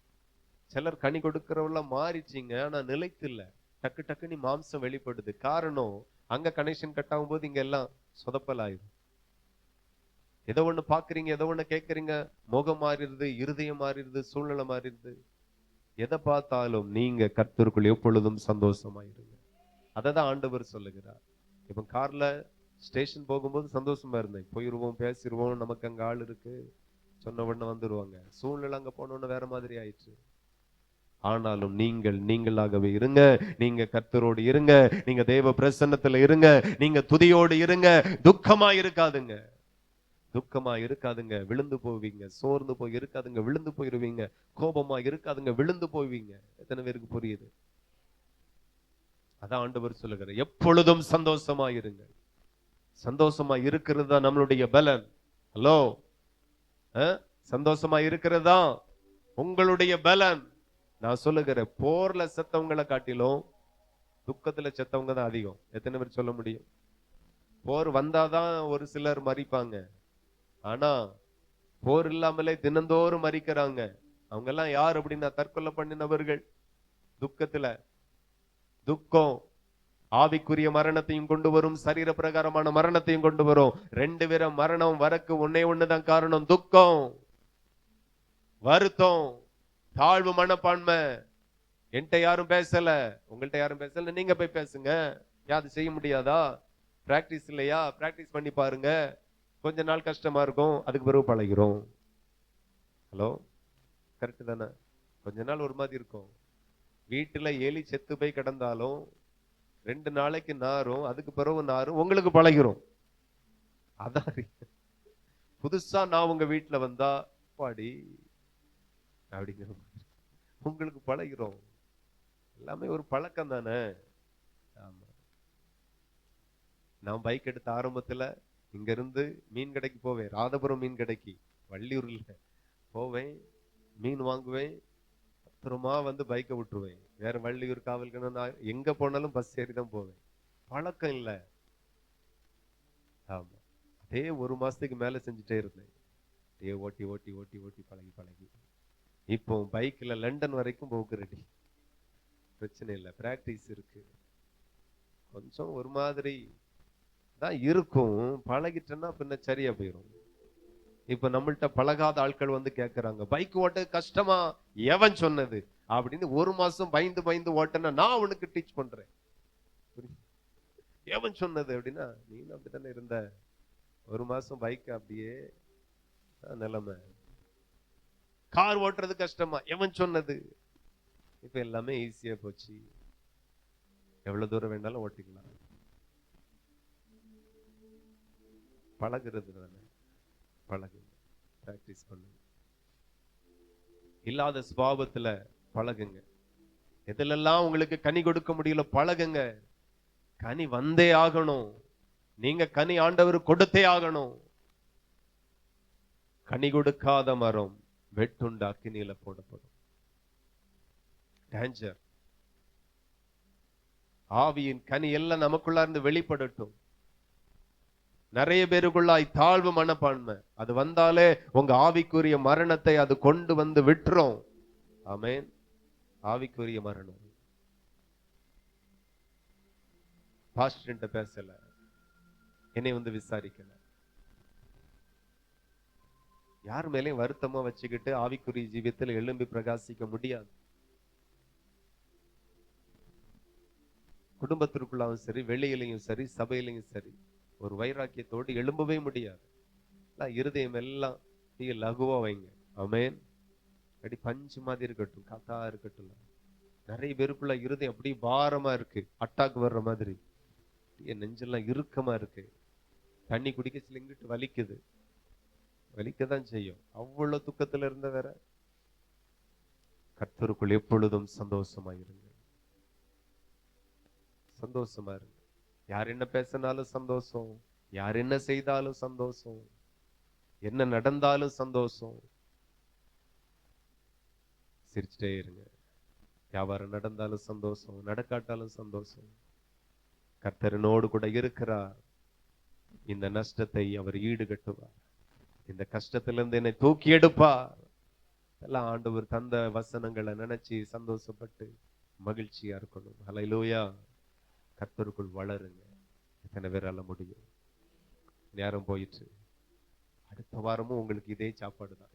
சிலர் கனி கொடுக்கிறவங்கள மாறிச்சிங்க, ஆனா நிலைத்து இல்ல. டக்கு டக்குன்னு மாம்சம் வெளிப்படுது. காரணம், அங்க கனெக்ஷன் கட் ஆகும் போது இங்க எல்லாம் சொதப்பல் ஆயிடும். ஏதோ ஒண்ணு பாக்குறீங்க, ஏதோ ஒண்ணு கேட்கறீங்க, முகம் மாறிடுது, இருதயம் மாறிடுது, சூழ்நிலை மாறிடுது. எதை பார்த்தாலும் நீங்க கர்த்தருக்குள் எப்பொழுதும் சந்தோஷமாயிருங்க. அததான் ஆண்டவர் சொல்லுகிறார். இப்ப கார்ல ஸ்டேஷன் போகும்போது சந்தோஷமா இருந்தேன். போயிருவோம், பேசிடுவோம், நமக்கு அங்க ஆள் இருக்கு, சொன்ன உடனே வந்துருவாங்க. சூழ்நிலை அங்க போனோன்னு வேற மாதிரி ஆயிடுச்சு. ஆனாலும் நீங்கள் நீங்களாகவே இருங்க. நீங்க கர்த்தரோடு இருங்க. நீங்க தேவ பிரசன்னத்துல இருங்க. நீங்க துதியோடு இருங்க. துக்கமா இருக்காதுங்க, துக்கமா இருக்காதுங்க, விழுந்து போவீங்க. சோர்ந்து போய் இருக்காதுங்க, விழுந்து போயிருவீங்க. கோபமா இருக்காதுங்க, விழுந்து போவீங்க. எத்தனை பேருக்கு புரியுது? அதான் ஆண்டவர் சொல்லுகிறார், எப்பொழுதும் சந்தோஷமா இருங்க. சந்தோஷமா இருக்கிறது தான் நம்மளுடைய பலன். ஹலோ, சந்தோஷமா இருக்கிறதா உங்களுடைய பலன். நான் சொல்லுகிறேன், போர்ல செத்தவங்களை காட்டிலும் துக்கத்துல செத்தவங்க தான் அதிகம். எத்தனை பேர் சொல்ல முடியும்? போர் வந்தாதான் ஒரு சிலர் மறிப்பாங்க, ஆனா போர் இல்லாமலே தினந்தோறும் மறிக்கிறாங்க. அவங்க எல்லாம் யார் அப்படின்னா தற்கொலை பண்ணினவர்கள். துக்கத்துல, துக்கம் ஆவிக்குரிய மரணத்தையும் கொண்டு வரும், சரீர பிரகாரமான மரணத்தையும் கொண்டு வரும். 2 பேர மரணம் வரக்கு ஒண்ணுதான் காரணம், துக்கம், வருத்தம், தாழ்வு மனப்பான்மை. என்கிட்ட யாரும் பேசல, உங்கள்கிட்ட யாரும் பேசல, நீங்க போய் பேசுங்க. யாது செய்ய முடியாதா? பிராக்டிஸ் இல்லையா? பிராக்டிஸ் பண்ணி பாருங்க. கொஞ்ச நாள் கஷ்டமா இருக்கும், அதுக்கு பிறகு பழகிறோம். ஹலோ, கரெக்ட் தானே? கொஞ்ச நாள் ஒரு மாதிரி இருக்கும். வீட்டுல எலி செத்து போய் கிடந்தாலும் 2 நாளைக்கு நாரும், அதுக்கு பிறகு நாரும், உங்களுக்கு பழகிறோம். அதான் புதுசா நான் உங்க வீட்டுல வந்தா பாடி அப்படிங்கிற உங்களுக்கு பழகிறோம். எல்லாமே ஒரு பழக்கம் தானே. ஆமா, நான் பைக் எடுத்த ஆரம்பத்துல இங்க இருந்து மீன் கடைக்கு போவேன். ராதபுரம் மீன் கடைக்கு, வள்ளியூர்ல போவேன், மீன் வாங்குவேன், பத்திரமா வந்து பைக்கை விட்டுருவேன். வேற வள்ளியூர், காவல்கண, எங்க போனாலும் பஸ் ஏறி தான் போவேன். பழக்கம் இல்ல. ஆமா, அதே 1 மாசத்துக்கு மேல செஞ்சுட்டே இருந்தேன். ஓட்டி ஓட்டி ஓட்டி ஓட்டி பழகி பழகி இப்போ பைக்ல லண்டன் வரைக்கும் போக்கு ரெடி. பிரச்சனை இல்லை, பிராக்டிஸ் இருக்கு. கொஞ்சம் ஒரு மாதிரி தான் இருக்கும், பழகிட்டேன்னா பின்ன சரியா போயிடும். இப்ப நம்மள்ட்ட பழகாத ஆட்கள் வந்து கேட்கறாங்க, பைக் ஓட்ட கஷ்டமா? எவன் சொன்னது அப்படின்னு 1 மாசம் பயந்து பயந்து ஓட்டனா நான் உனக்கு டீச் பண்றேன். எவன் சொன்னது அப்படின்னா, நீ அப்படித்தானே இருந்த 1 மாசம் பைக், அப்படியே நிலைமை. கார் ஓட்டுறது கஷ்டமா? எவன் சொன்னது? இப்ப எல்லாமே ஈஸியா போச்சு, எவ்வளவு தூரம் வேணாலும் ஓட்டிக்கலாம். பழகுறது தானே, பழகுங்க, பிராக்டிஸ் பண்ணுங்க. இல்லாத சுபாவத்துல பழகுங்க. எதிலெல்லாம் உங்களுக்கு கனி கொடுக்க முடியல பழகுங்க. கனி வந்தே ஆகணும். நீங்க கனி ஆண்டவர் கொடுத்தே ஆகணும். கனி கொடுக்காத மரம் வெட்டுண்டு அக்கினியில போடப்படும். டேஞ்சர். ஆவியின் கனி எல்லாம் நமக்குள்ள இருந்து வெளிப்படட்டும். நிறைய பேருக்குள்ளாய் தாழ்வு மனப்பான்மை, அது வந்தாலே உங்க ஆவிக்குரிய மரணத்தை அது கொண்டு வந்து விட்டுரும். ஆமென். ஆவிக்குரிய மரணம். பாஸ்டர் பேசல, என்னை வந்து விசாரிக்கல. யார் மேலேயும் வருத்தமா வச்சுக்கிட்டு ஆவிக்குரிய ஜீவியத்தில் எழும்பி பிரகாசிக்க முடியாது. குடும்பத்திற்குள்ளாவும் சரி, வெளியிலையும் சரி, சபையிலையும் சரி, ஒரு வைராக்கியத்தோடு எழும்பவே முடியாது. இருதயம் எல்லாம் லகுவா வைங்க. ஆமென். அடி பஞ்சு மாதிரி இருக்கட்டும், காத்தா இருக்கட்டும். நிறைய பேருக்குள்ள இருதயம் அப்படி பாரமா இருக்கு, அட்டாக் வர்ற மாதிரி. என் நெஞ்செல்லாம் இறுக்கமா இருக்கு. தண்ணி குடிக்க சில இங்கிட்டு வலிக்குது, வலிக்கதான் செய்யும். அவ்வளவு துக்கத்துல இருந்த வேற. கர்த்தருக்குள் எப்பொழுதும் சந்தோஷமா இருங்க. சந்தோஷமா இருங்க. யார் என்ன பேசினாலும் சந்தோஷம், யார் என்ன செய்தாலும் சந்தோஷம், என்ன நடந்தாலும் சந்தோஷம். சிரிச்சுட்டே இருங்க. வியாபாரம் நடந்தாலும் சந்தோஷம், நடக்காட்டாலும் சந்தோஷம். கர்த்தரனோடு கூட இருக்கிறார். இந்த நஷ்டத்தை அவர் ஈடுகட்டுவார். இந்த கஷ்டத்திலிருந்து என்னை தூக்கி எடுப்பார். எல்லாம் ஆண்டவர் தந்த வசனங்களை நினைச்சு சந்தோஷப்பட்டு மகிழ்ச்சியா இருக்கணும். ஹல்லேலூயா. கர்த்தருக்குள் வளருங்க. எத்தனை பேரால முடியும்? நேரம் போயிட்டு அடுத்த வாரமும் உங்களுக்கு இதே சாப்பாடு தான்.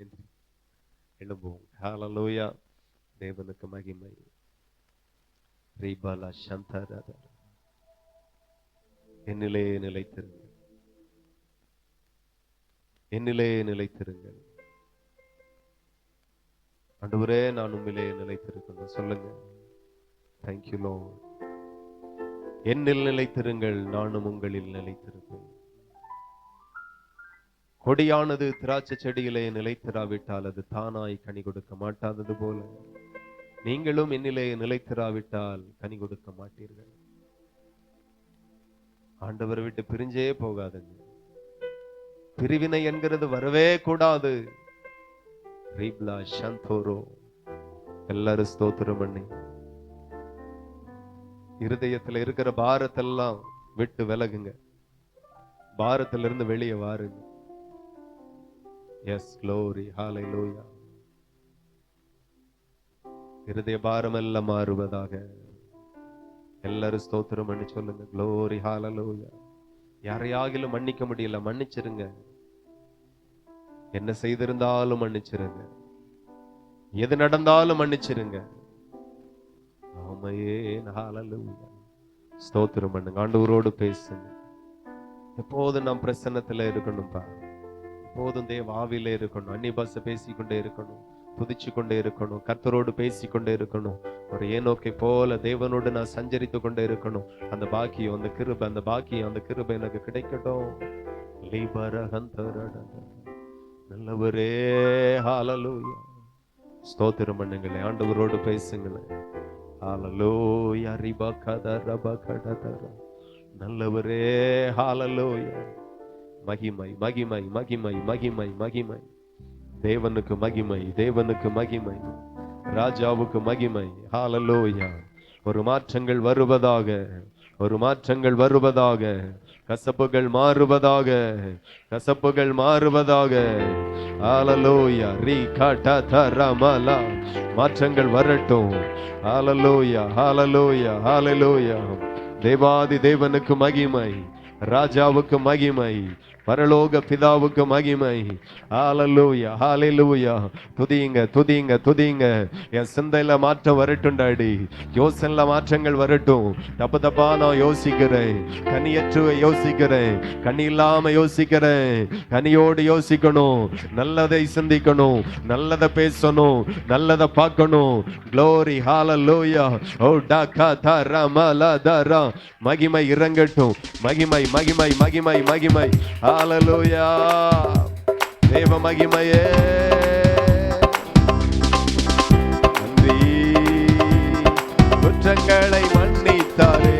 எழும்புவோம். ஹல்லேலூயா. தேவனுக்கு மகிமை. ரீபாலா சந்தரா. என்னிலே நிலைத்திருங்கள், என்னிலே நிலைத்திருங்கள். ஆண்டவரே, நான் உம்மிலே நிலைத்திருக்கணும். சொல்லுங்க. Thank you Lord. என்னில் நிலைத்திருங்கள், நானும் உங்களில் நிலைத்திருப்பேன். கொடியானது திராட்சை செடியிலே நிலைத்திராவிட்டால் அது தானாய் கனி கொடுக்க மாட்டாதது போல நீங்களும் என்னிலே நிலைத்திராவிட்டால் கனி கொடுக்க மாட்டீர்கள். ஆண்டவரை விட்டு பிரிஞ்சே போகாதுங்க. பிரிவினை என்கிறது வரவே கூடாது. ரீப்லா சந்தோரோ. எல்லாரும் ஸ்தோத்திரம் பண்ணி இருதயத்துல இருக்கிற பாரத்தெல்லாம் விட்டு விலகுங்க. பாரத்திலிருந்து வெளியே வாருங்க. Yes glory. ஹல்லேலூயா. இருதய பாரம் எல்லாம் மாறுவதாக. எல்லாரும் ஸ்தோத்திரம் பண்ணி சொல்லுங்க. க்ளோரி. ஹல்லேலூயா. யாரையாகிலும் மன்னிக்க முடியல, மன்னிச்சிருங்க. என்ன செய்திருந்தாலும் மன்னிச்சிருங்க. எது நடந்தாலும் மன்னிச்சிருங்க. ஸ்தோத்திரம் பண்ணுங்க. ஆண்டவரோடு பேசுங்க. எப்போதும் நாம் பிரசன்னத்துல இருக்கணும்பா. எப்போதும் தேவ ஆவியில இருக்கணும். அந்நிய பாஷை பேசிக்கொண்டே இருக்கணும், துதிச்சு கொண்டே இருக்கணும், கர்த்தரோடு பேசிக்கொண்டே இருக்கணும். ஒரு ஏனோக்கை போல தேவனோடு நான் சஞ்சரித்து கொண்டே இருக்கணும். அந்த பாக்கியம், அந்த கிருபை, அந்த பாக்கியம், அந்த கிருபை எனக்கு கிடைக்கட்டும். நல்லவரே. ஹல்லேலூயா. ஸ்தோத்திரம் பண்ணுங்களேன். ஆண்டவரோடு பேசுங்களேன். ஹல்லேலூயா. நல்லவரே. ஹல்லேலூயா. மகிமை, மகிமை, மகிமை, மகிமை, மகிமை. தேவனுக்கு மகிமை, தேவனுக்கு மகிமை, ராஜாவுக்கு மகிமை. ஹல்லேலூயா. ஒரு மாற்றங்கள் வருவதாக, ஒரு மாற்றங்கள் வருவதாக. கசப்புகள் மாறுவதாக, கசப்புகள் மாறுவதாக. ஹல்லேலூயா. ரீகாடதரமலா. மாற்றங்கள் வரட்டும். ஹல்லேலூயா. ஹல்லேலூயா. ஹல்லேலூயா. தேவாதி தேவனுக்கு மகிமை, ராஜாவுக்கு மகிமை, பரலோக பிதாவுக்கு மகிமை. ஹல்லேலூயா. ஹல்லேலூயா. துதிங்க, துதிங்க, துதிங்க. என் சிந்தையில மாற்றம் வரட்டும் டாடி. யோசனைல மாற்றங்கள் வரட்டும். தப்பு தப்பா நான் யோசிக்கிறேன், கனியற்று யோசிக்கிறேன், கனி இல்லாம யோசிக்கிறேன். கனியோடு யோசிக்கணும், நல்லதை சிந்திக்கணும், நல்லதை பேசணும், நல்லதை பார்க்கணும். க்ளோரி. ஹல்லேலூயா. ஓ டகா தரமல தரா. மகிமை இறங்கட்டும். மகிமை, மகிமை, மகிமை, மகிமை. ஹல்லேலூயா. தேவ மகிமையே. நன்றி. குற்றங்களை மன்னித்தாரே,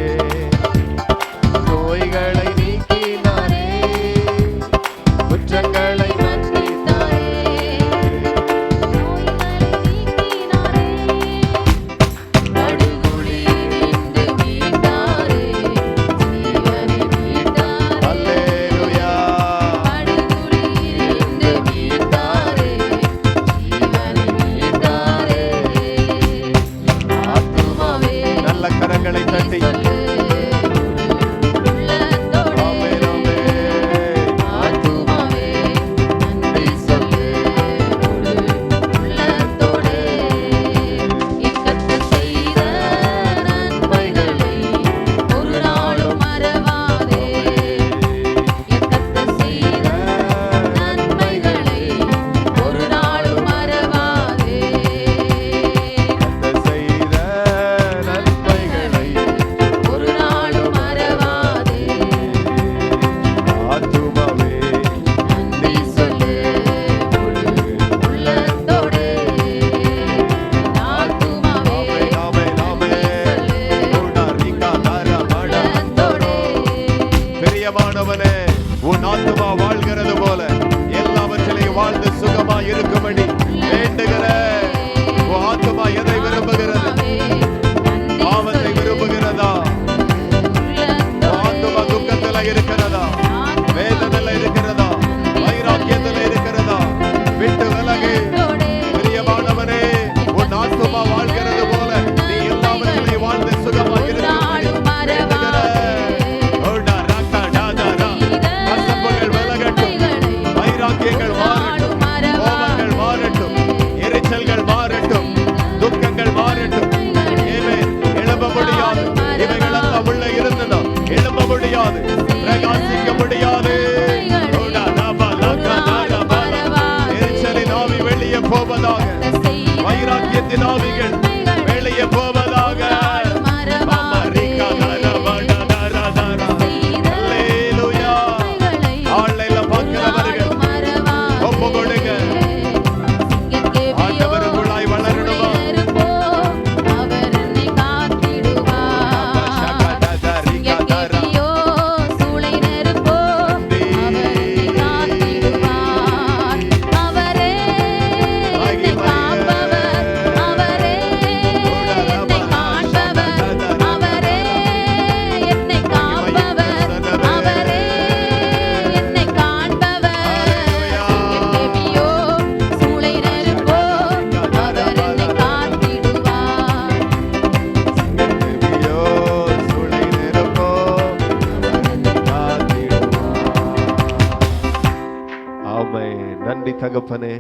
தகப்பனே,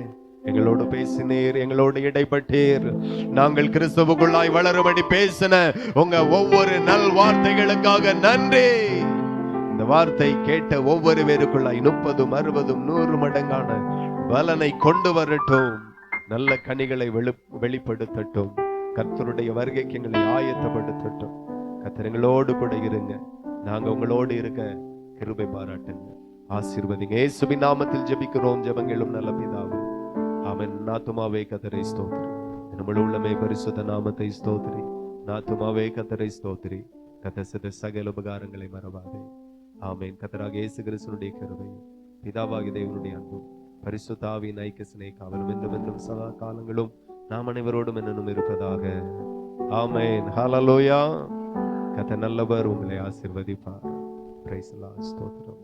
எங்களோடு பேசினீர், எங்களோடு இடைப்பட்டீர். நாங்கள் கிறிஸ்துவுக்குள்ளாய் வளரும்படி பேசின உங்க ஒவ்வொரு நல் வார்த்தைகளுக்காக நன்றி. இந்த வார்த்தை கேட்ட ஒவ்வொரு பேருக்குள்ளாய் 30, 60, 100 மடங்கான பலனை கொண்டு வரட்டும். நல்ல கனிகளை வெளிப்படுத்தட்டும். கர்த்தருடைய வருகைக்கு எங்களை ஆயத்தப்படுத்தட்டும். கர்த்தர் எங்களோடு கூட இருங்க. நாங்க உங்களோடு இருக்க கிருபை பாராட்டுங்க. ஆசீர்வதிங்க. இயேசுவின் நாமத்தில் ஜெபிக்கிறோம் ஜெபங்களும் நல்ல பிதாவே, ஆமென். நாத்துமாவே கர்த்தரை ஸ்தோத்திரி, நம்முடைய உள்ளமே பரிசுத்த நாமத்தை ஸ்தோத்திரி. நாத்துமாவே கர்த்தரை ஸ்தோத்திரி, கர்த்தர் செய்த சகல உபகாரங்களை மறவாதே. ஆமென். கர்த்தராகிய இயேசு கிறிஸ்துவினுடைய கிருபையும் பிதாவாகிய தேவனுடைய அன்பும் பரிசுத்த ஆவியின் ஐக்கிய சிநேக காவலும் என்றும் என்றும் சதா காலங்களும் நாம் அனைவரோடும் என்னும் இருப்பதாக. ஆமென். ஹல்லேலூயா. கர்த்தர் நல்லவர், உங்களை ஆசீர்வதிப்பார். Praise the Lord. ஸ்தோத்திரம்.